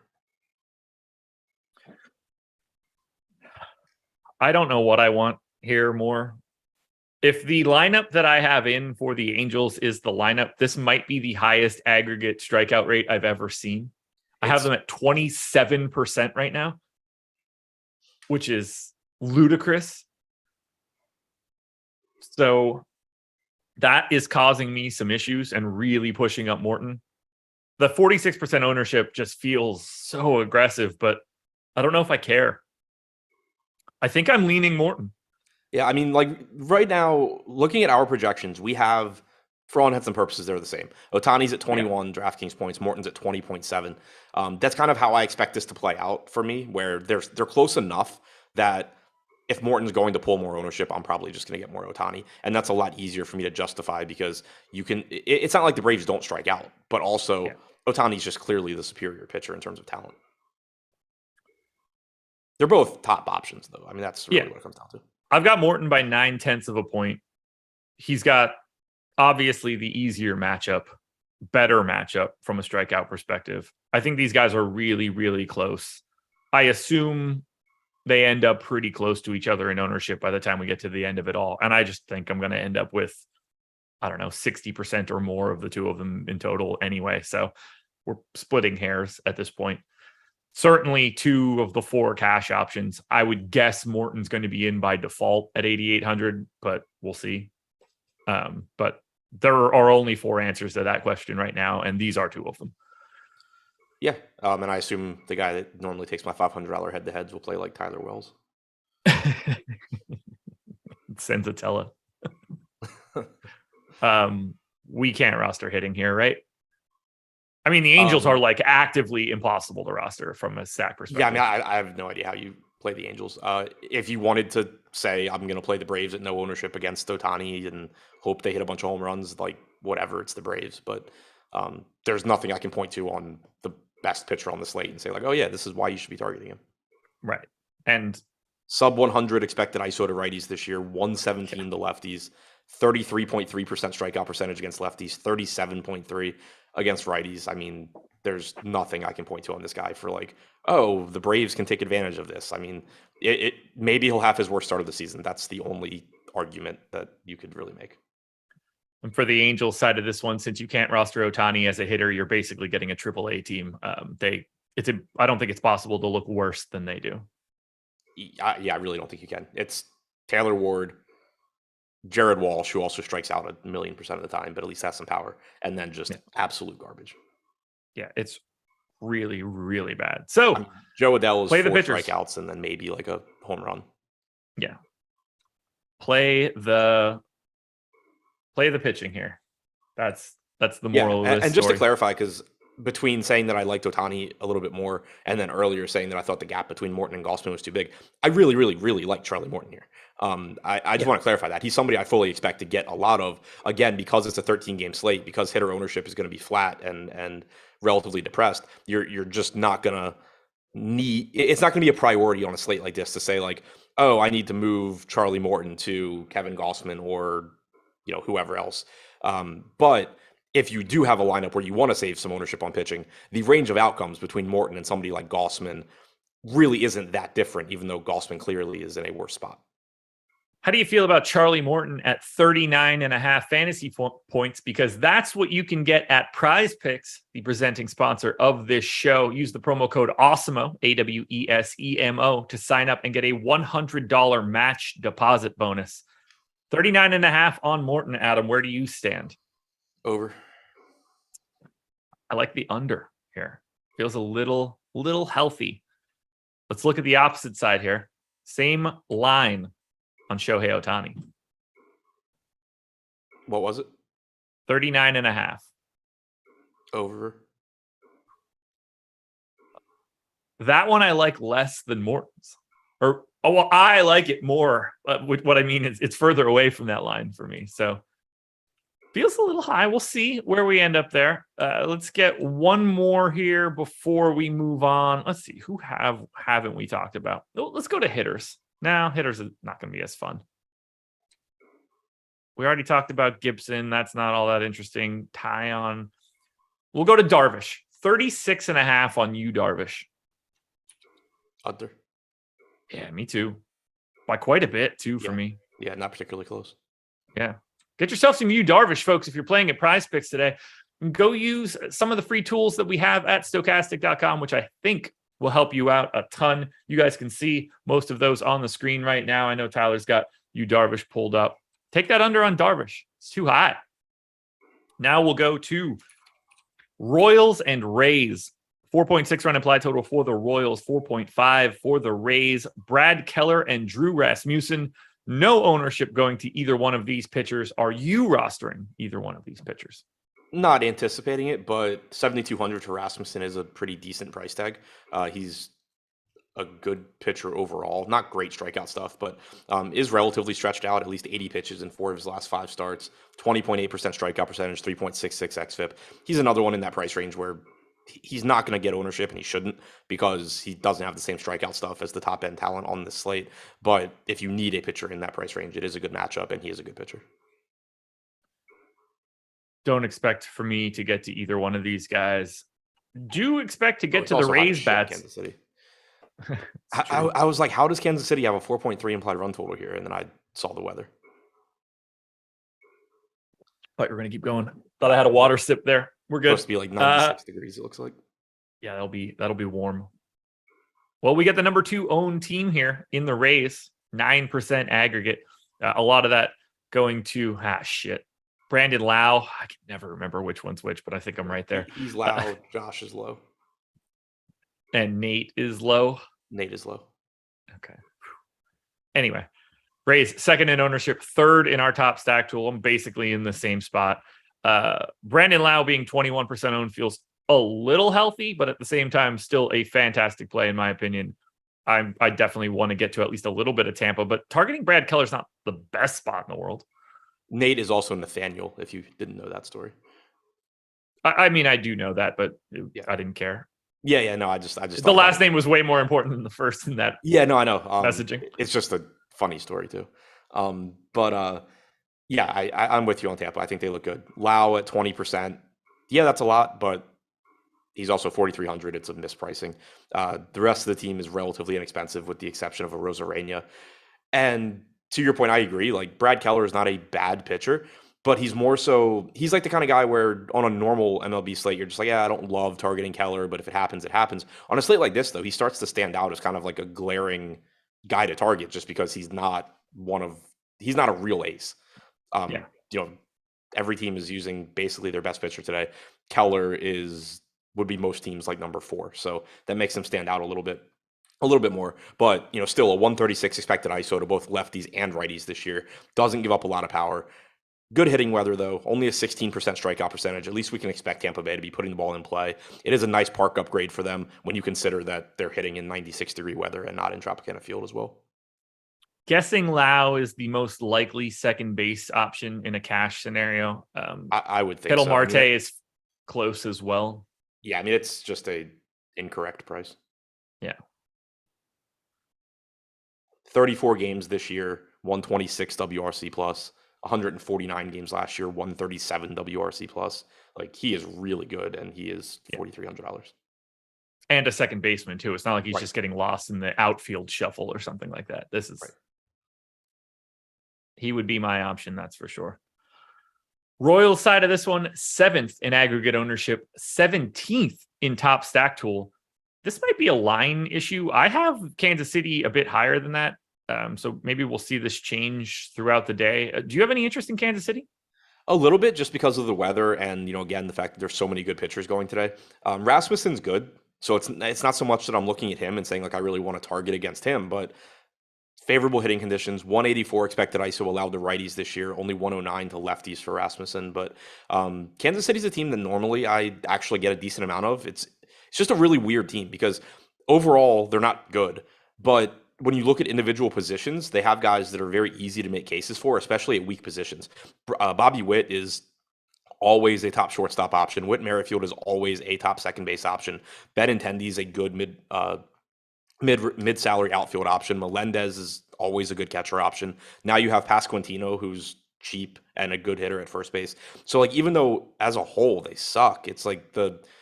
I don't know what I want here more. If the lineup that I have in for the Angels is the lineup, this might be the highest aggregate strikeout rate I've ever seen. I have them at 27% right now, which is ludicrous. So that is causing me some issues and really pushing up Morton. The 46% ownership just feels so aggressive, but I don't know if I care. I think I'm leaning Morton. Yeah, I mean, like right now, looking at our projections, we have, for all intents and purposes, they're the same. Ohtani's at 21 DraftKings points, Morton's at 20.7. That's kind of how I expect this to play out for me, where they're close enough that if Morton's going to pull more ownership, I'm probably just going to get more Ohtani. And that's a lot easier for me to justify because it's not like the Braves don't strike out, but also Ohtani's just clearly the superior pitcher in terms of talent. They're both top options, though. I mean, that's really what it comes down to. I've got Morton by 0.9 of a point. He's got obviously the easier matchup, better matchup from a strikeout perspective. I think these guys are really, really close. I assume they end up pretty close to each other in ownership by the time we get to the end of it all. And I just think I'm going to end up with, 60% or more of the two of them in total anyway. So we're splitting hairs at this point. Certainly 2 of the 4 cash options. I would guess Morton's going to be in by default at 8,800, but we'll see. But there are only 4 answers to that question right now, and these are 2 of them. Yeah, and I assume the guy that normally takes my $500 head-to-heads will play like Tyler Wells. Senzatella. We can't roster hitting here, right? I mean, the Angels are like actively impossible to roster from a sack perspective. Yeah, I mean, I have no idea how you play the Angels. If you wanted to say, I'm going to play the Braves at no ownership against Ohtani and hope they hit a bunch of home runs, like whatever, it's the Braves. But there's nothing I can point to on the best pitcher on the slate and say like, oh yeah, this is why you should be targeting him. Right. And sub 100 expected ISO to righties this year, 117 to lefties, 33.3% strikeout percentage against lefties, 37.3 against righties. I mean, there's nothing I can point to on this guy for like, oh, the Braves can take advantage of this. I mean, it maybe he'll have his worst start of the season. That's the only argument that you could really make. And for the Angels side of this one, since you can't roster Ohtani as a hitter, you're basically getting a AAA team. I don't think it's possible to look worse than they do. I really don't think you can. It's Taylor Ward, Jared Walsh, who also strikes out 1,000,000% of the time, but at least has some power, and then just absolute garbage. Yeah, it's really, really bad. So Joe Adell is play 4 the pitchers. Strikeouts and then maybe like a home run. Yeah. Play the pitching here. That's the moral of this and just story. to clarify, because between saying that I liked Ohtani a little bit more and then earlier saying that I thought the gap between Morton and Gausman was too big, I really, really, really like Charlie Morton here. I just want to clarify that. He's somebody I fully expect to get a lot of, again, because it's a 13-game slate, because hitter ownership is going to be flat and relatively depressed. You're just not going to it's not going to be a priority on a slate like this to say like, oh, I need to move Charlie Morton to Kevin Gossman or whoever else. But if you do have a lineup where you want to save some ownership on pitching, the range of outcomes between Morton and somebody like Gossman really isn't that different, even though Gossman clearly is in a worse spot. How do you feel about Charlie Morton at 39.5 fantasy points? Because that's what you can get at Prize Picks, the presenting sponsor of this show. Use the promo code AWESEMO, AWESEMO, to sign up and get a $100 match deposit bonus. 39.5 on Morton, Adam. Where do you stand? Over. I like the under here. Feels a little healthy. Let's look at the opposite side here. Same line on Shohei Ohtani. What was it? 39.5. Over. That one I like less than Morton's. I like it more. What I mean is it's further away from that line for me. So feels a little high. We'll see where we end up there. Let's get one more here before we move on. Let's see. Who haven't we talked about? Let's go to hitters. Now, hitters are not going to be as fun. We already talked about Gibson. That's not all that interesting. Tyon. We'll go to Darvish. 36.5 on you, Darvish. Under. Yeah, me too. By quite a bit, too, for me. Yeah, not particularly close. Yeah. Get yourself some Yu Darvish, folks, if you're playing at Prize Picks today. Go use some of the free tools that we have at Stokastic.com, which I think will help you out a ton. You guys can see most of those on the screen right now. I know Tyler's got Yu Darvish pulled up. Take that under on Darvish. It's too high. Now we'll go to Royals and Rays. 4.6 run implied total for the Royals, 4.5 for the Rays. Brad Keller and Drew Rasmussen. No ownership going to either one of these pitchers. Are you rostering either one of these pitchers? Not anticipating it, but 7,200 for Rasmussen is a pretty decent price tag. He's a good pitcher overall. Not great strikeout stuff, but is relatively stretched out, at least 80 pitches in 4 of his last 5 starts, 20.8% strikeout percentage, 3.66 xFIP. He's another one in that price range where he's not going to get ownership, and he shouldn't, because he doesn't have the same strikeout stuff as the top end talent on this slate. But if you need a pitcher in that price range, it is a good matchup, and he is a good pitcher. Don't expect for me to get to either one of these guys. Do expect to get to the Rays bats. Kansas City. I was like, how does Kansas City have a 4.3 implied run total here? And then I saw the weather. Thought you were going to keep going. Thought I had a water sip there. We're good. It's supposed to be like 96 degrees, it looks like. Yeah, that'll be warm. Well, we get the number 2 owned team here in the Rays, 9% aggregate. A lot of that going to Brandon Lau. I can never remember which one's which, but I think I'm right there. He's Lau. Josh is low. And Nate is low. Nate is low. Okay. Anyway, Rays second in ownership, third in our top stack tool. I'm basically in the same spot. Brandon Lau being 21% owned feels a little healthy, but at the same time, still a fantastic play in my opinion. I definitely want to get to at least a little bit of Tampa, but targeting Brad Keller's not the best spot in the world. Nate is also Nathaniel, if you didn't know that story. I mean, I do know that, but I didn't care. Yeah, no, I just the last name was way more important than the first in that. Yeah, no, I know. Messaging. It's just a funny story too. I'm with you on Tampa. I think they look good. Lau at 20%. Yeah, that's a lot, but he's also 4,300. It's a mispricing. The rest of the team is relatively inexpensive, with the exception of a Rosarena. And to your point, I agree. Like, Brad Keller is not a bad pitcher, but he's like the kind of guy where on a normal MLB slate, you're just like, I don't love targeting Keller, but if it happens, it happens. On a slate like this, though, he starts to stand out as kind of like a glaring guy to target, just because he's not a real ace. Every team is using basically their best pitcher today. Keller would be most teams like number 4. So that makes him stand out a little bit more, but still a 136 expected ISO to both lefties and righties this year. Doesn't give up a lot of power. Good hitting weather, though. Only a 16% strikeout percentage. At least we can expect Tampa Bay to be putting the ball in play. It is a nice park upgrade for them when you consider that they're hitting in 96-degree weather and not in Tropicana Field as well. Guessing Lau is the most likely second base option in a cash scenario. I would think Ketel so. Marte is close as well. Yeah, I mean, it's just a incorrect price. Yeah. 34 games this year, 126 WRC plus, 149 games last year, 137 WRC plus. Like, he is really good, and he is $4,300. And a second baseman too. It's not like he's Right. just getting lost in the outfield shuffle or something like that. This is, Right. He would be my option, that's for sure. Royals side of this one, 7th in aggregate ownership, 17th in top stack tool. This might be a line issue. I have Kansas City a bit higher than that. So maybe we'll see this change throughout the day. Do you have any interest in Kansas City? A little bit, just because of the weather and, again, the fact that there's so many good pitchers going today. Rasmussen's good. So it's not so much that I'm looking at him and saying, like, I really want to target against him, but favorable hitting conditions, 184 expected ISO allowed to righties this year, only 109 to lefties for Rasmussen. But Kansas City's a team that normally I actually get a decent amount of. It's just a really weird team because overall they're not good. But when you look at individual positions, they have guys that are very easy to make cases for, especially at weak positions. Bobby Witt is always a top shortstop option. Whit Merrifield is always a top second base option. Benintendi is a good mid salary outfield option. Melendez is always a good catcher option. Now you have Pasquantino, who's cheap and a good hitter at first base. So, like, even though as a whole they suck, it's like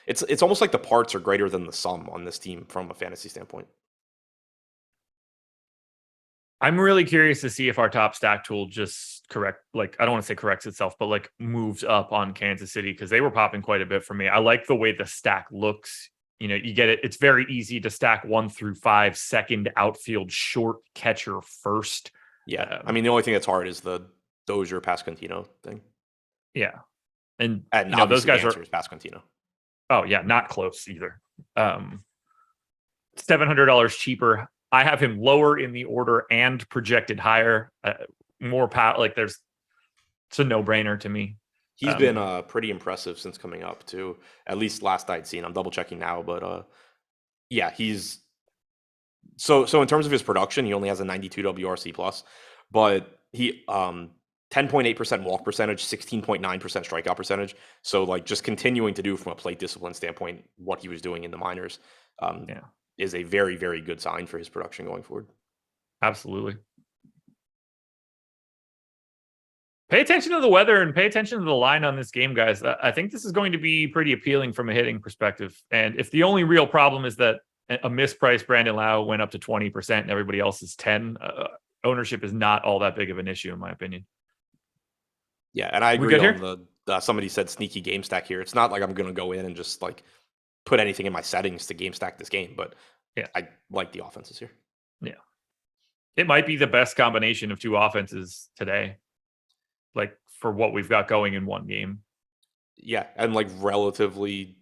it's almost like the parts are greater than the sum on this team from a fantasy standpoint. I'm really curious to see if our top stack tool just I don't want to say corrects itself, but like moves up on Kansas City, because they were popping quite a bit for me. I like the way the stack looks. You get it. It's very easy to stack 1 through 5, second outfield, short, catcher first. Yeah. I mean, the only thing that's hard is the Dozier Pasquantino thing. Yeah. And those guys are Pasquantino. Oh yeah. Not close either. $700 cheaper. I have him lower in the order and projected higher. More power. Like, it's a no-brainer to me. He's been pretty impressive since coming up too. At least last I'd seen. I'm double checking now, but yeah, he's so in terms of his production, he only has a 92 WRC plus, but he 10.8% walk percentage, 16.9% strikeout percentage. So, like, just continuing to do from a plate discipline standpoint what he was doing in the minors is a very, very good sign for his production going forward. Absolutely. Pay attention to the weather and pay attention to the line on this game, guys. I think this is going to be pretty appealing from a hitting perspective. And if the only real problem is that a mispriced Brandon Lau went up to 20% and everybody else is 10, ownership is not all that big of an issue, in my opinion. Yeah, and I agree on somebody said sneaky game stack here. It's not like I'm going to go in and just like put anything in my settings to game stack this game, but yeah, I like the offenses here. Yeah. It might be the best combination of two offenses today, like, for what we've got going in one game. Yeah, and like relatively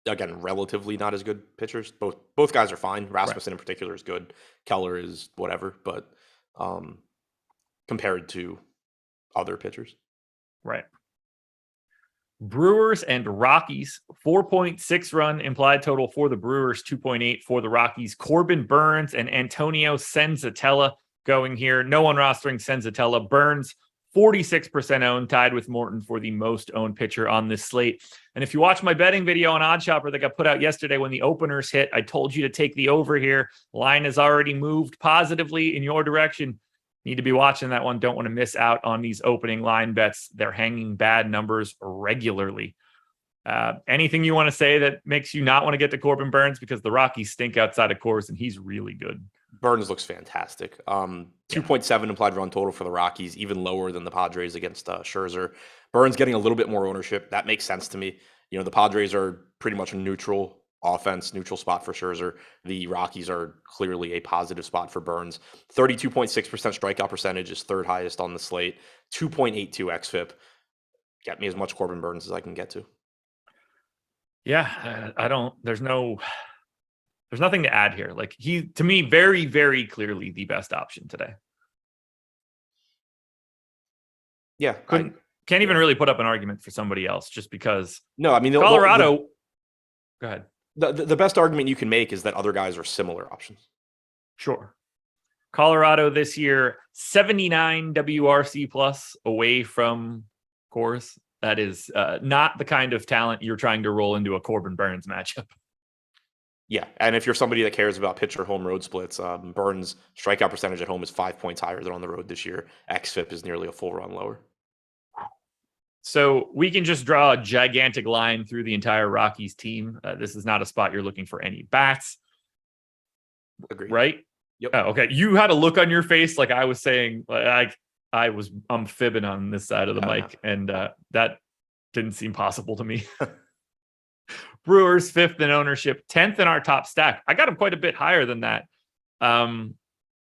not as good pitchers. Both guys are fine. Rasmussen in particular is good. Keller is whatever, but compared to other pitchers. Right. Brewers and Rockies, 4.6 run implied total for the Brewers, 2.8 for the Rockies. Corbin Burnes and Antonio Senzatella going here. No one rostering Senzatella. Burnes, 46% owned, tied with Morton for the most owned pitcher on this slate. And if you watch my betting video on OddsShopper that got put out yesterday when the openers hit, I told you to take the over here. Line has already moved positively in your direction. Need to be watching that one. Don't want to miss out on these opening line bets. They're hanging bad numbers regularly. Anything you want to say that makes you not want to get to Corbin Burnes, because the Rockies stink outside of Coors and he's really good. Burnes looks fantastic. 2.7 implied run total for the Rockies, even lower than the Padres against Scherer. Burnes getting a little bit more ownership. That makes sense to me. The Padres are pretty much a neutral offense, neutral spot for Scherzer. The Rockies are clearly a positive spot for Burnes. 32.6% strikeout percentage is third highest on the slate. 2.82 xFIP. Get me as much Corbin Burnes as I can get to. Yeah, there's nothing to add here. Like, he, to me, very, very clearly the best option today. Yeah. Can't even really put up an argument for somebody else just because. No, I mean, Colorado. Go ahead. The best argument you can make is that other guys are similar options. Sure. Colorado this year, 79 WRC plus away from Coors. That is not the kind of talent you're trying to roll into a Corbin Burnes matchup. Yeah, and if you're somebody that cares about pitcher home road splits, Burns' strikeout percentage at home is 5 points higher than on the road this year. XFIP is nearly a full run lower. So we can just draw a gigantic line through the entire Rockies team. This is not a spot you're looking for any bats. Agreed. Right? Yep. Oh, okay. You had a look on your face like I was saying, I'm fibbing on this side of the mic, and that didn't seem possible to me. Brewers 5th in ownership, 10th in our top stack. I got them quite a bit higher than that. Yelich,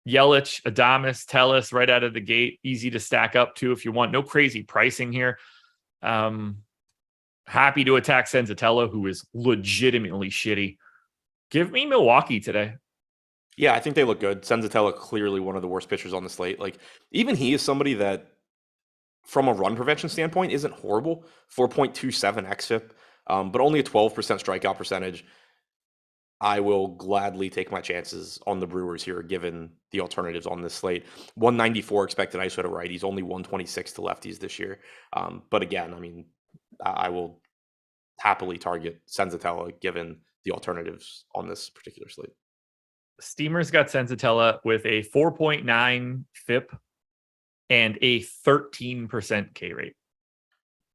Adames, Tellis right out of the gate. Easy to stack up to if you want. No crazy pricing here. Happy to attack Senzatella, who is legitimately shitty. Give me Milwaukee today. Yeah, I think they look good. Senzatella, clearly one of the worst pitchers on the slate. Like, even he is somebody that, from a run prevention standpoint, isn't horrible. 4.27 xFIP, but only a 12% strikeout percentage. I will gladly take my chances on the Brewers here, given the alternatives on this slate. 194 expected ISO to righties, only 126 to lefties this year. But again, I mean, I will happily target Senzatella given the alternatives on this particular slate. Steamers got Senzatella with a 4.9 FIP and a 13% K rate.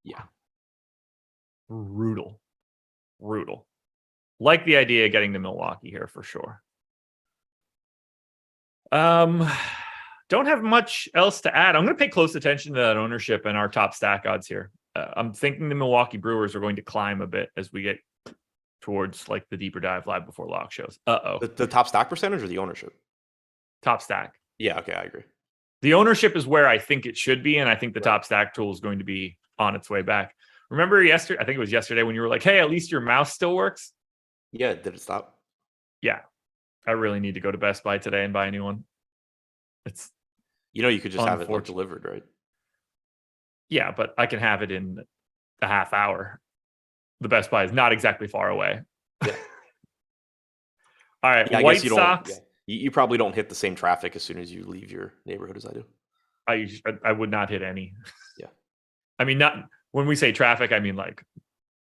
Yeah. Brutal. Like the idea of getting to Milwaukee here for sure. Don't have much else to add. I'm going to pay close attention to that ownership and our top stack odds here. I'm thinking the Milwaukee Brewers are going to climb a bit as we get towards like the deeper dive live before lock shows. The top stack percentage or the ownership? Top stack. Yeah, okay, I agree. The ownership is where I think it should be, and I think the top stack tool is going to be on its way back. Remember yesterday, I think it was yesterday, when you were like, hey, at least your mouse still works? Yeah, did it stop? Yeah. I really need to go to Best Buy today and buy a new one. It's you could just have it like delivered, right? Yeah, but I can have it in a half hour. The Best Buy is not exactly far away. Yeah. All right, yeah, White Sox. You probably don't hit the same traffic as soon as you leave your neighborhood as I do. I would not hit any. Yeah. I mean, not when we say traffic, I mean like,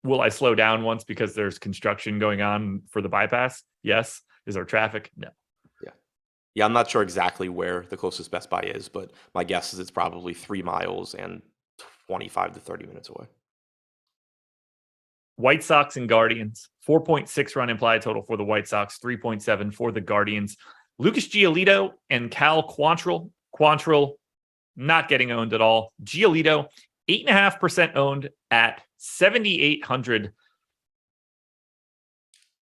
will I slow down once because there's construction going on for the bypass? Yes. Is there traffic? No. Yeah, I'm not sure exactly where the closest Best Buy is, but my guess is it's probably 3 miles and 25 to 30 minutes away. White Sox and Guardians, 4.6 run implied total for the White Sox, 3.7 for the Guardians. Lucas Giolito and Cal Quantrill. Quantrill not getting owned at all. Giolito, 8.5% owned at 7,800.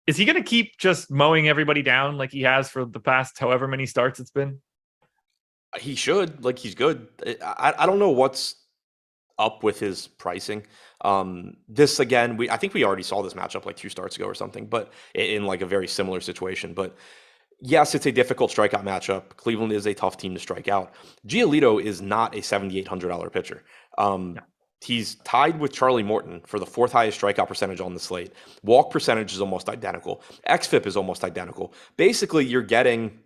Is he going to keep just mowing everybody down like he has for the past however many starts it's been? He should. Like, he's good. I don't know what's up with his pricing. This again, I think we already saw this matchup like 2 starts ago or something, but in like a very similar situation. But yes, it's a difficult strikeout matchup. Cleveland is a tough team to strike out. Giolito is not a $7,800 pitcher. No. He's tied with Charlie Morton for the 4th highest strikeout percentage on the slate. Walk percentage is almost identical. XFIP is almost identical. Basically, you're getting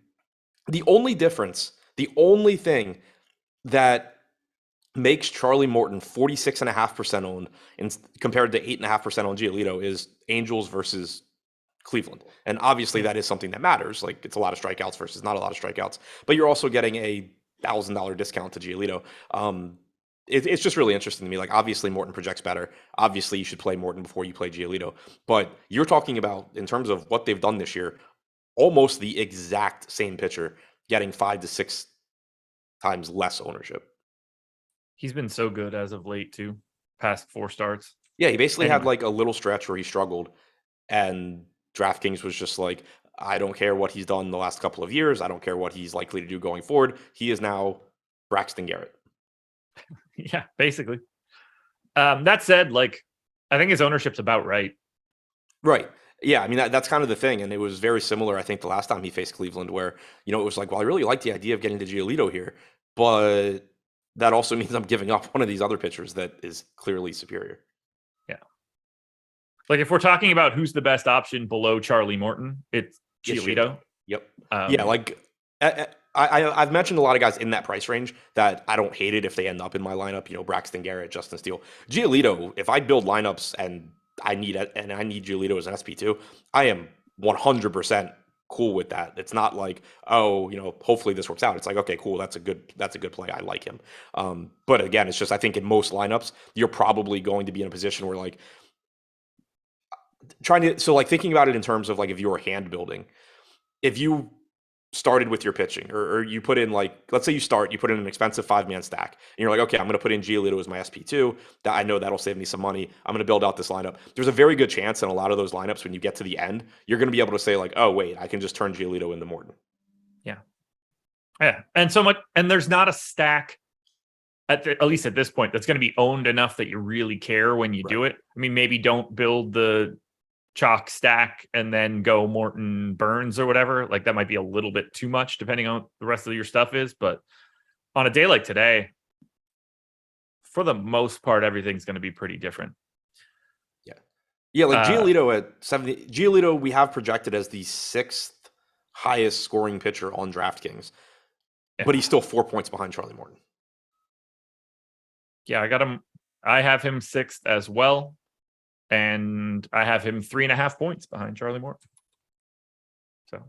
the only difference, the only thing that makes Charlie Morton 46.5% owned compared to 8.5% on Giolito is Angels versus Cleveland. And obviously that is something that matters. Like, it's a lot of strikeouts versus not a lot of strikeouts, but you're also getting a $1,000 discount to Giolito. It's just really interesting to me. Like, obviously Morton projects better. Obviously you should play Morton before you play Giolito, but you're talking about, in terms of what they've done this year, almost the exact same pitcher getting 5 to 6 times less ownership. He's been so good as of late too. Past 4 starts. Yeah, he basically had like a little stretch where he struggled, and DraftKings was just like, I don't care what he's done the last couple of years. I don't care what he's likely to do going forward. He is now Braxton Garrett. Yeah, basically. That said, like, I think his ownership's about right. Right. Yeah, I mean, that's kind of the thing. And it was very similar, I think, the last time he faced Cleveland, where, it was like, well, I really like the idea of getting to Giolito here, but that also means I'm giving up one of these other pitchers that is clearly superior. Yeah. Like, if we're talking about who's the best option below Charlie Morton, it's Giolito. Yep. Yeah, like, I've mentioned a lot of guys in that price range that I don't hate it if they end up in my lineup. Braxton Garrett, Justin Steele, Giolito. If I build lineups and I need Giolito as an SP2, I am 100% cool with that. It's not like, oh, hopefully this works out. It's like, okay, cool. That's a good play. I like him. But again, it's just, I think in most lineups, you're probably going to be in a position where like thinking about it in terms of like, if you were hand building, if you started with your pitching or you put in like, let's say you put in an expensive 5-man stack and you're like, okay, I'm going to put in Giolito as my SP2. That I know that'll save me some money. I'm going to build out this lineup. There's a very good chance in a lot of those lineups, when you get to the end, you're going to be able to say like, oh wait, I can just turn Giolito into Morton. Yeah. And there's not a stack at least at this point that's going to be owned enough that you really care when you do it. I mean, maybe don't build the chalk stack and then go Morton Burns or whatever. Like that might be a little bit too much depending on the rest of your stuff is. But on a day like today, for the most part, everything's going to be pretty different. Yeah. Like Giolito at 70, Giolito we have projected as the 6th highest scoring pitcher on DraftKings, but he's still 4 points behind Charlie Morton. Yeah, I got him. I have him 6th as well. And I have him 3.5 points behind Charlie Morton. So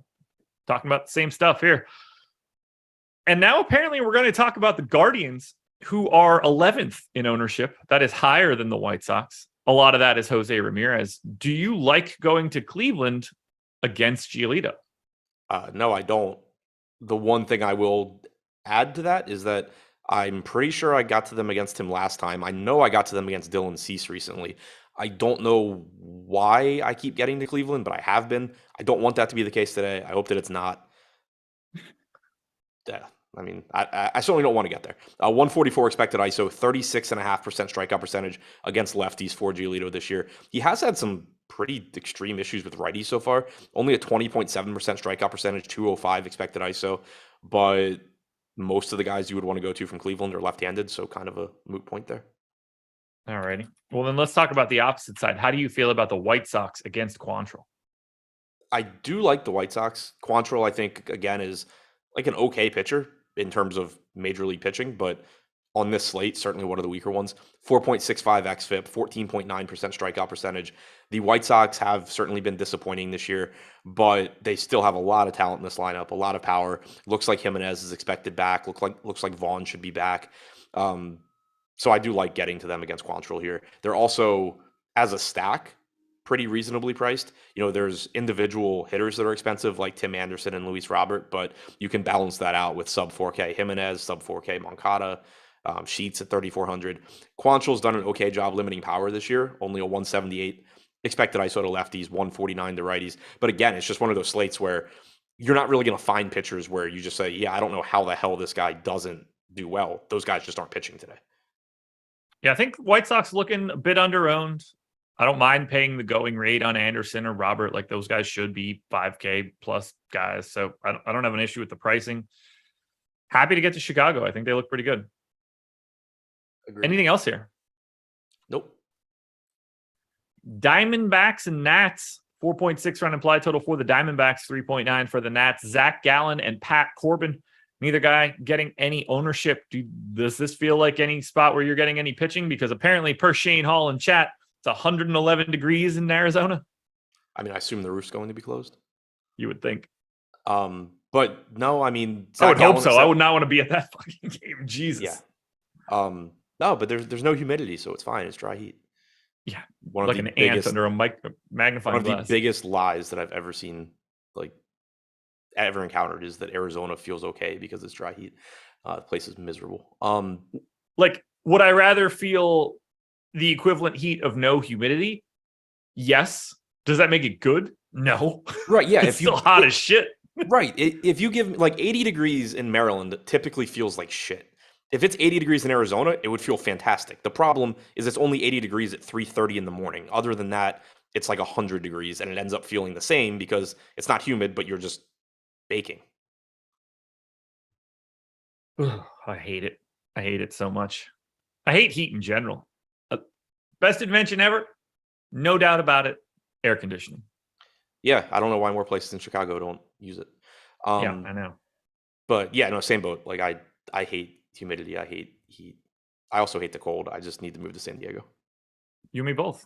talking about the same stuff here. And now apparently we're going to talk about the Guardians, who are 11th in ownership. That is higher than the White Sox. A lot of that is Jose Ramirez. Do you like going to Cleveland against Giolito? No, I don't. The one thing I will add to that is that I'm pretty sure I got to them against him last time. I know I got to them against Dylan Cease recently. I don't know why I keep getting to Cleveland, but I have been. I don't want that to be the case today. I hope that it's not. Yeah, I mean, I certainly don't want to get there. 144 expected ISO, 36.5% strikeout percentage against lefties for Giolito this year. He has had some pretty extreme issues with righties so far. Only a 20.7% strikeout percentage, 205 expected ISO. But most of the guys you would want to go to from Cleveland are left-handed, so kind of a moot point there. All righty. Well, then let's talk about the opposite side. How do you feel about the White Sox against Quantrill? I do like the White Sox. Quantrill, I think, again, is like an okay pitcher in terms of major league pitching, but on this slate, certainly one of the weaker ones. 4.65 xFIP, 14.9% strikeout percentage. The White Sox have certainly been disappointing this year, but they still have a lot of talent in this lineup, a lot of power. Looks like Jimenez is expected back. Looks like Vaughn should be back. So I do like getting to them against Quantrill here. They're also, as a stack, pretty reasonably priced. There's individual hitters that are expensive, like Tim Anderson and Luis Robert, but you can balance that out with sub 4K Jimenez, sub 4K Moncada, Sheets at 3,400. Quantrill's done an okay job limiting power this year, only a 178 expected ISO to lefties, 149 to righties. But again, it's just one of those slates where you're not really going to find pitchers where you just say, yeah, I don't know how the hell this guy doesn't do well. Those guys just aren't pitching today. Yeah, I think White Sox looking a bit underowned. I don't mind paying the going rate on Anderson or Robert. Like those guys should be 5K plus guys. So I don't have an issue with the pricing. Happy to get to Chicago. I think they look pretty good. Agreed. Anything else here? Nope. Diamondbacks and Nats, 4.6 run implied total for the Diamondbacks, 3.9 for the Nats. Zach Gallen and Pat Corbin. Neither guy getting any ownership. Does this feel like any spot where you're getting any pitching? Because apparently, per Shane Hall in chat, it's 111 degrees in Arizona. I mean, I assume the roof's going to be closed. You would think. But no, I mean, I would hope so. I would not want to be at that fucking game. Jesus. Yeah. No, but there's no humidity, so it's fine. It's dry heat. Yeah. Like an ant under a magnifying glass. One of the biggest lies that I've ever seen, ever encountered, is that Arizona feels okay because it's dry heat. The place is miserable. Would I rather feel the equivalent heat of no humidity? Yes. Does that make it good? No. Right. Yeah. It's still hot as shit. Right. If you give 80 degrees in Maryland, it typically feels like shit. If it's 80 degrees in Arizona, it would feel fantastic. The problem is it's only 80 degrees at 3:30 in the morning. Other than that, it's like 100 degrees, and it ends up feeling the same because it's not humid, but you're just baking. I hate it. I hate it so much. I hate heat in general. Best invention ever? No doubt about it. Air conditioning. Yeah, I don't know why more places in Chicago don't use it. Yeah, I know. But yeah, no, same boat. I hate humidity. I hate heat. I also hate the cold. I just need to move to San Diego. You and me both.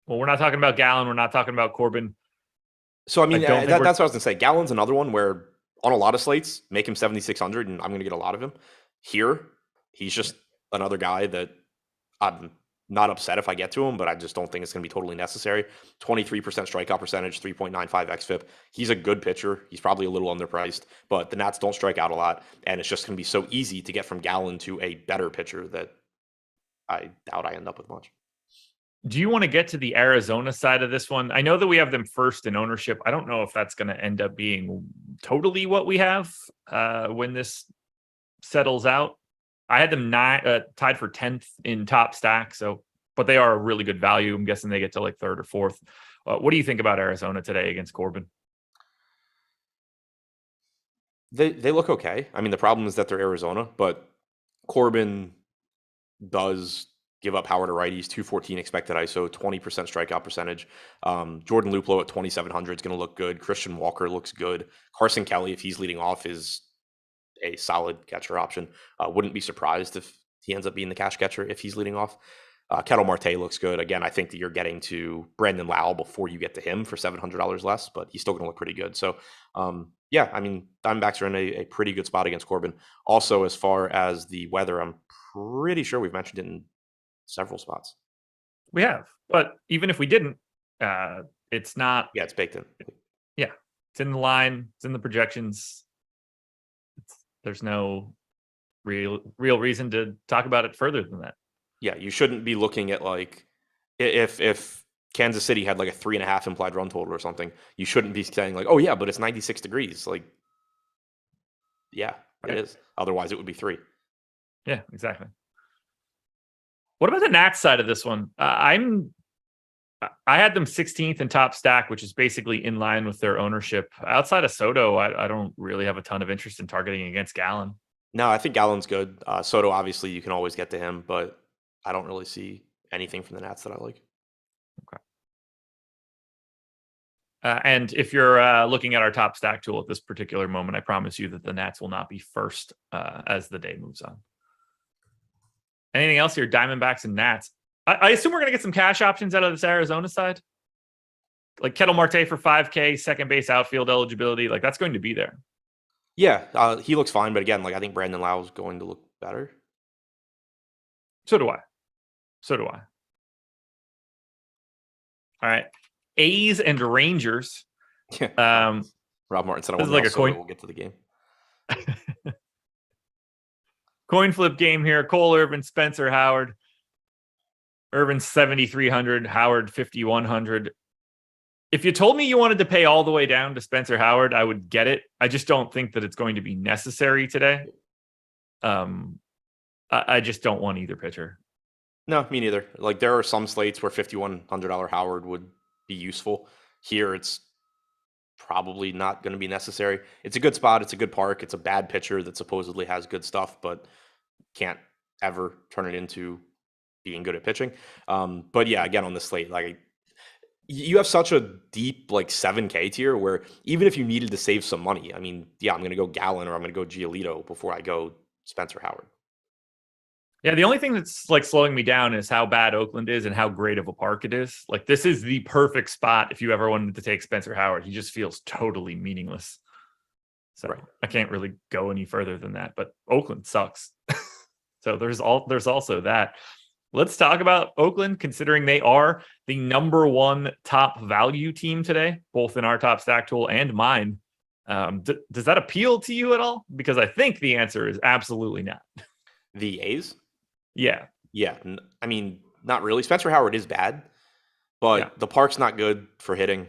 Well, we're not talking about Gallen. We're not talking about Corbin. So, I mean, I don't think that's what I was going to say. Gallen's another one where on a lot of slates, make him 7,600 and I'm going to get a lot of him. Here, he's just another guy that I'm not upset if I get to him, but I just don't think it's going to be totally necessary. 23% strikeout percentage, 3.95 xFIP. He's a good pitcher. He's probably a little underpriced, but the Nats don't strike out a lot. And it's just going to be so easy to get from Gallen to a better pitcher that I doubt I end up with much. Do you want to get to the Arizona side of this one? I know that we have them first in ownership. I don't know if that's going to end up being totally what we have when this settles out. I had them tied for 10th in top stack. But they are a really good value. I'm guessing they get to like third or fourth. What do you think about Arizona today against Corbin? They look okay. I mean, the problem is that they're Arizona, but Corbin does give up power to righties, 214 expected ISO, 20% strikeout percentage. Jordan Luplow at 2,700 is going to look good. Christian Walker looks good. Carson Kelly, if he's leading off, is a solid catcher option. Wouldn't be surprised if he ends up being the cash catcher if he's leading off. Kettle Marte looks good. Again, I think that you're getting to Brandon Lau before you get to him for $700 less, but he's still going to look pretty good. So, yeah, I mean, Diamondbacks are in a pretty good spot against Corbin. Also, as far as the weather, I'm pretty sure we've mentioned it in several spots. We have, but even if we didn't, it's not. Yeah, it's baked in. Yeah, it's in the line. It's in the projections. There's no real reason to talk about it further than that. Yeah, you shouldn't be looking at like if Kansas City had like a 3.5 implied run total or something, you shouldn't be saying like, oh yeah, but it's 96 degrees. Like, yeah, it is. Otherwise, it would be 3. Yeah, exactly. What about the Nats side of this one? I had them 16th in top stack, which is basically in line with their ownership. Outside of Soto, I don't really have a ton of interest in targeting against Gallen. No, I think Gallen's good. Soto, obviously, you can always get to him, but I don't really see anything from the Nats that I like. Okay. And if you're looking at our top stack tool at this particular moment, I promise you that the Nats will not be first as the day moves on. Anything else here? Diamondbacks and Nats. I assume we're going to get some cash options out of this Arizona side. Like Kettle Marte for 5K, second base outfield eligibility. Like that's going to be there. Yeah, he looks fine. But again, like I think Brandon Lau is going to look better. So do I. All right. A's and Rangers. Rob Martin said I want like a coin. We'll get to the game. Coin flip game here. Cole Irvin, Spencer Howard. Irvin 7,300, Howard 5,100. If you told me you wanted to pay all the way down to Spencer Howard, I would get it. I just don't think that it's going to be necessary today. I just don't want either pitcher. No, me neither. Like there are some slates where $5,100 Howard would be useful. Here, it's probably not going to be necessary. It's a good spot. It's a good park. It's a bad pitcher that supposedly has good stuff, but can't ever turn it into being good at pitching. But yeah, again, on the slate, like you have such a deep like 7K tier where even if you needed to save some money, I mean, yeah, I'm going to go Gallen or I'm going to go Giolito before I go Spencer Howard. Yeah, the only thing that's like slowing me down is how bad Oakland is and how great of a park it is. Like this is the perfect spot if you ever wanted to take Spencer Howard. He just feels totally meaningless. So right. I can't really go any further than that, but Oakland sucks. So there's also that. Let's talk about Oakland, considering they are the number one top value team today, both in our top stack tool and mine. Does that appeal to you at all? Because I think the answer is absolutely not. The A's? Yeah. I mean, not really. Spencer Howard is bad, but the park's not good for hitting.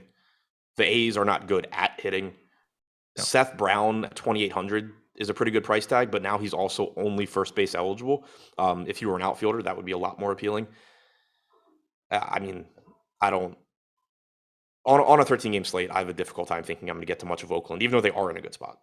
The A's are not good at hitting. No. Seth Brown at 2,800 is a pretty good price tag, but now he's also only first base eligible. If you were an outfielder, that would be a lot more appealing. I mean, I don't. On a 13-game slate, I have a difficult time thinking I'm going to get to much of Oakland, even though they are in a good spot.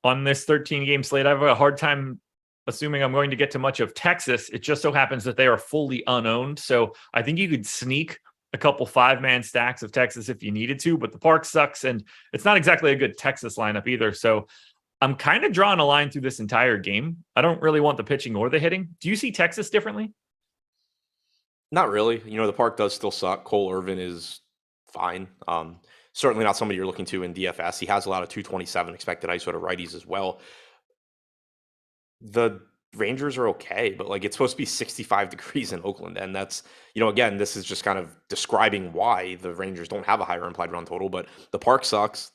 On this 13-game slate, I have a hard time assuming I'm going to get to much of Texas. It just so happens that they are fully unowned. So I think you could sneak a couple 5-man stacks of Texas if you needed to, but the park sucks and it's not exactly a good Texas lineup either. So I'm kind of drawing a line through this entire game. I don't really want the pitching or the hitting. Do you see Texas differently? Not really. The park does still suck. Cole Irvin is fine. Certainly not somebody you're looking to in DFS. He has a lot of 227 expected ISO to righties as well. The Rangers are okay, but like it's supposed to be 65 degrees in Oakland. And that's, again, this is just kind of describing why the Rangers don't have a higher implied run total, but the park sucks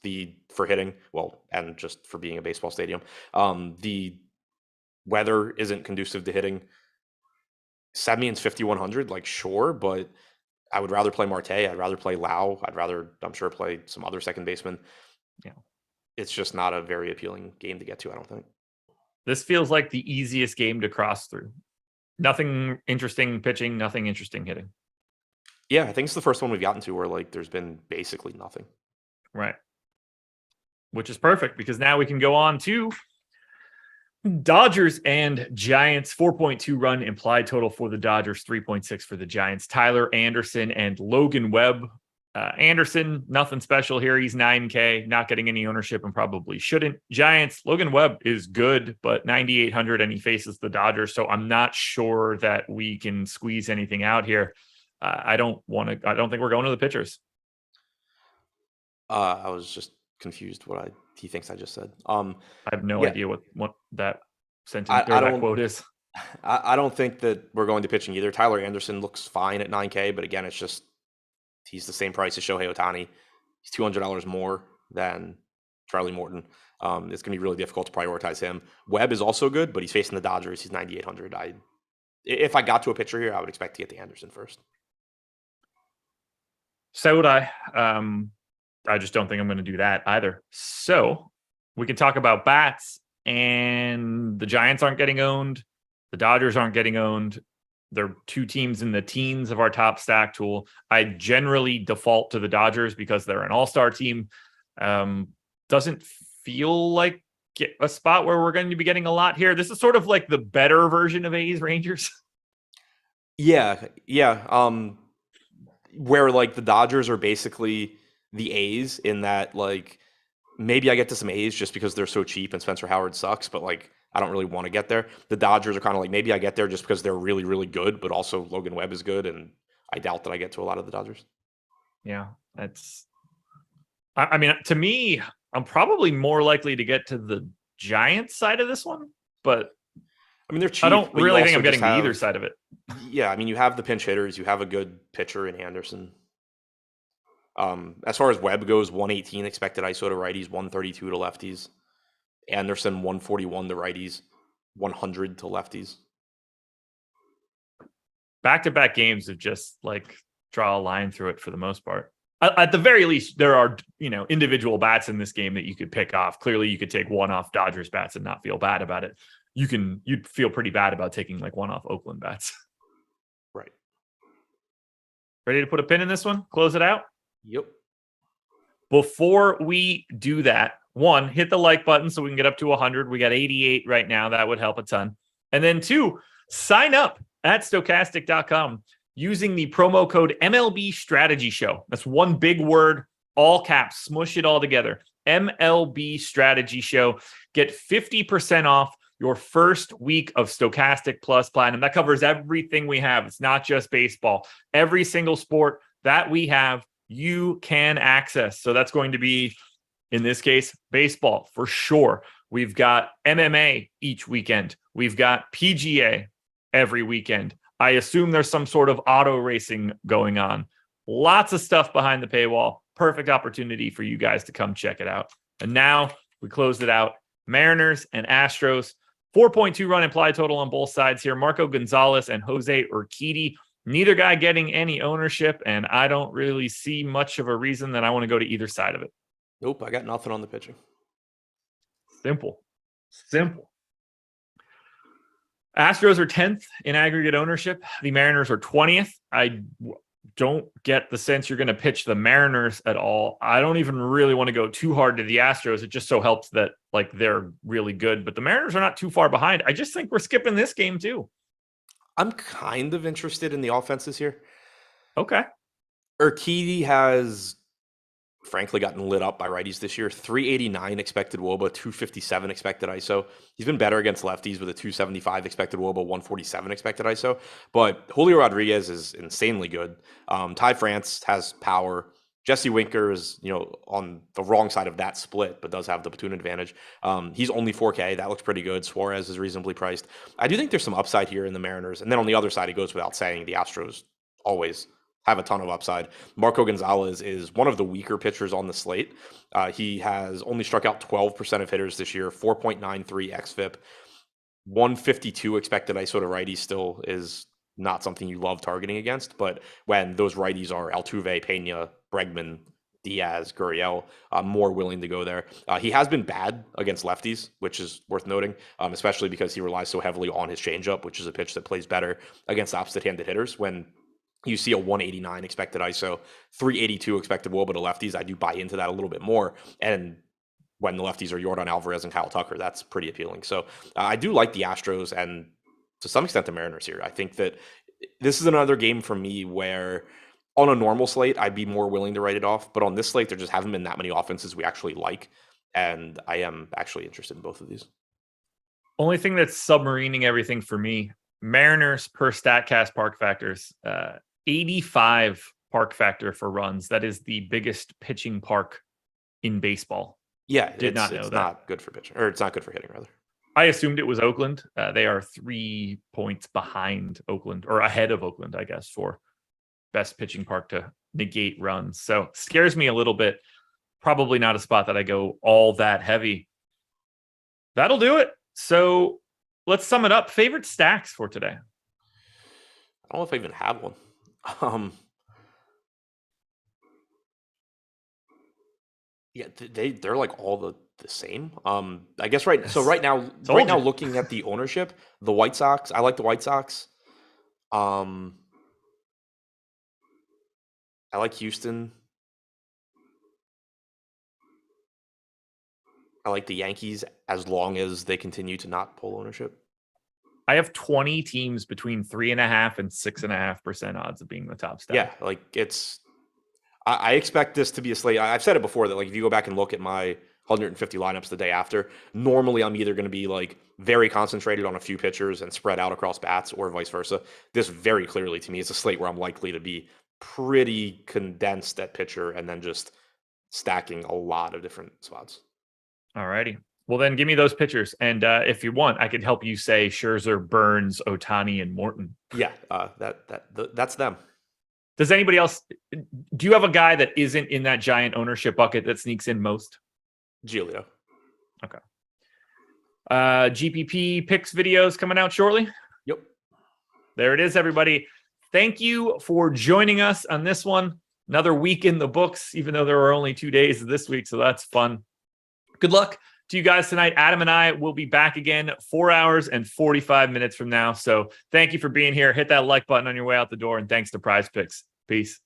for hitting, well, and just for being a baseball stadium. The weather isn't conducive to hitting. Semion's 5,100, like sure, but I would rather play Marte. I'd rather play Lau. I'd rather, I'm sure, play some other second baseman. Yeah. It's just not a very appealing game to get to, I don't think. This feels like the easiest game to cross through. Nothing interesting pitching, nothing interesting hitting. Yeah, I think it's the first one we've gotten to where like there's been basically nothing. Right. Which is perfect because now we can go on to Dodgers and Giants. 4.2 run implied total for the Dodgers, 3.6 for the Giants. Tyler Anderson and Logan Webb. Anderson, nothing special here. He's 9K, not getting any ownership and probably shouldn't. Giants, Logan Webb is good, but 9,800 and he faces the Dodgers. So I'm not sure that we can squeeze anything out here. I don't think we're going to the pitchers. I was just confused what he thinks I just said. I have no idea what that sentence or that quote is. I don't think that we're going to pitching either. Tyler Anderson looks fine at 9K, but again, it's just he's the same price as Shohei Ohtani. He's $200 more than Charlie Morton. It's going to be really difficult to prioritize him. Webb is also good, but he's facing the Dodgers. He's 9,800. If I got to a pitcher here, I would expect to get the Anderson first. So would I. I just don't think I'm going to do that either. So we can talk about bats, and the Giants aren't getting owned. The Dodgers aren't getting owned. They're two teams in the teens of our top stack tool. I generally default to the Dodgers because they're an all-star team. Doesn't feel like a spot where we're going to be getting a lot here. This is sort of like the better version of A's Rangers. Yeah. Where like the Dodgers are basically the A's in that like maybe I get to some A's just because they're so cheap and Spencer Howard sucks, but like I don't really want to get there. The Dodgers are kind of like maybe I get there just because they're really, really good, but also Logan Webb is good, and I doubt that I get to a lot of the Dodgers. Yeah, I mean, to me, I'm probably more likely to get to the Giants side of this one, but I mean, they're cheap. I don't really think I'm getting to either side of it. Yeah, I mean, you have the pinch hitters, you have a good pitcher in Anderson. As far as Webb goes, 118 expected ISO to righties, 132 to lefties. Anderson, 141 to righties, 100 to lefties. Back-to-back games of just like draw a line through it for the most part. At the very least, there are individual bats in this game that you could pick off. Clearly, you could take one off Dodgers bats and not feel bad about it. You'd feel pretty bad about taking like one off Oakland bats. Right. Ready to put a pin in this one? Close it out? Yep. Before we do that, one, hit the like button so we can get up to 100. We got 88 right now. That would help a ton. And then two, sign up at Stokastic.com using the promo code MLB Strategy Show. That's one big word, all caps, smush it all together. MLB Strategy Show. Get 50% off your first week of Stokastic Plus Platinum. That covers everything we have. It's not just baseball. Every single sport that we have, you can access. So that's going to be, in this case, baseball for sure. We've got MMA each weekend. We've got PGA every weekend. I assume there's some sort of auto racing going on. Lots of stuff behind the paywall. Perfect opportunity for you guys to come check it out. And now we closed it out. Mariners and Astros. 4.2 run implied total on both sides here. Marco Gonzalez and Jose Urquidy. Neither guy getting any ownership, and I don't really see much of a reason that I want to go to either side of it. Nope, I got nothing on the pitching. Simple. Astros are 10th in aggregate ownership. The Mariners are 20th. I don't get the sense you're going to pitch the Mariners at all. I don't even really want to go too hard to the Astros. It just so helps that like they're really good, but the Mariners are not too far behind. I just think we're skipping this game too. I'm kind of interested in the offenses here. Okay. Urquidy has frankly gotten lit up by righties this year. 389 expected WOBA, 257 expected ISO. He's been better against lefties with a 275 expected WOBA, 147 expected ISO. But Julio Rodriguez is insanely good. Ty France has power. Jesse Winker is, on the wrong side of that split, but does have the platoon advantage. He's only 4K. That looks pretty good. Suarez is reasonably priced. I do think there's some upside here in the Mariners. And then on the other side, it goes without saying, the Astros always have a ton of upside. Marco Gonzalez is one of the weaker pitchers on the slate. He has only struck out 12% of hitters this year, 4.93 xFIP, 152 expected ISO to righty still is not something you love targeting against, but when those righties are Altuve, Pena, Bregman, Diaz, Gurriel, I'm more willing to go there. He has been bad against lefties, which is worth noting, especially because he relies so heavily on his changeup, which is a pitch that plays better against opposite-handed hitters. When you see a 189 expected ISO, 382 expected WOBA to lefties, I do buy into that a little bit more. And when the lefties are Yordan Alvarez and Kyle Tucker, that's pretty appealing. So I do like the Astros and to some extent the Mariners here. I think that this is another game for me where on a normal slate, I'd be more willing to write it off. But on this slate, there just haven't been that many offenses we actually like. And I am actually interested in both of these. Only thing that's submarining everything for me, Mariners per StatCast park factors, 85 park factor for runs. That is the biggest pitching park in baseball. Yeah, did not know it's that. Not good for pitching, or it's not good for hitting, rather. I assumed it was Oakland. They are 3 points behind Oakland, or ahead of Oakland, I guess, for best pitching park to negate runs. So scares me a little bit. Probably not a spot that I go all that heavy. That'll do it. So let's sum it up. Favorite stacks for today? I don't know if I even have one. Yeah, they're like all the same. I guess right now, looking at the ownership, the White Sox. I like the White Sox. I like Houston. I like the Yankees as long as they continue to not pull ownership. I have 20 teams between 3.5% and 6.5% odds of being the top stack. Yeah, like it's. I expect this to be a slate. I've said it before that like if you go back and look at my 150 lineups the day after, normally I'm either going to be like very concentrated on a few pitchers and spread out across bats or vice versa. This very clearly to me is a slate where I'm likely to be pretty condensed at pitcher and then just stacking a lot of different spots. All righty. Well, then give me those pitchers. And if you want, I could help you say Scherzer, Burns, Ohtani, and Morton. Yeah, that's them. Does anybody else, do you have a guy that isn't in that giant ownership bucket that sneaks in most? Giolito. Okay. GPP picks videos coming out shortly. Yep. There it is, everybody. Thank you for joining us on this one. Another week in the books, even though there are only 2 days this week, so that's fun. Good luck to you guys tonight. Adam and I will be back again 4 hours and 45 minutes from now. So thank you for being here. Hit that like button on your way out the door, and thanks to Prize Picks. Peace.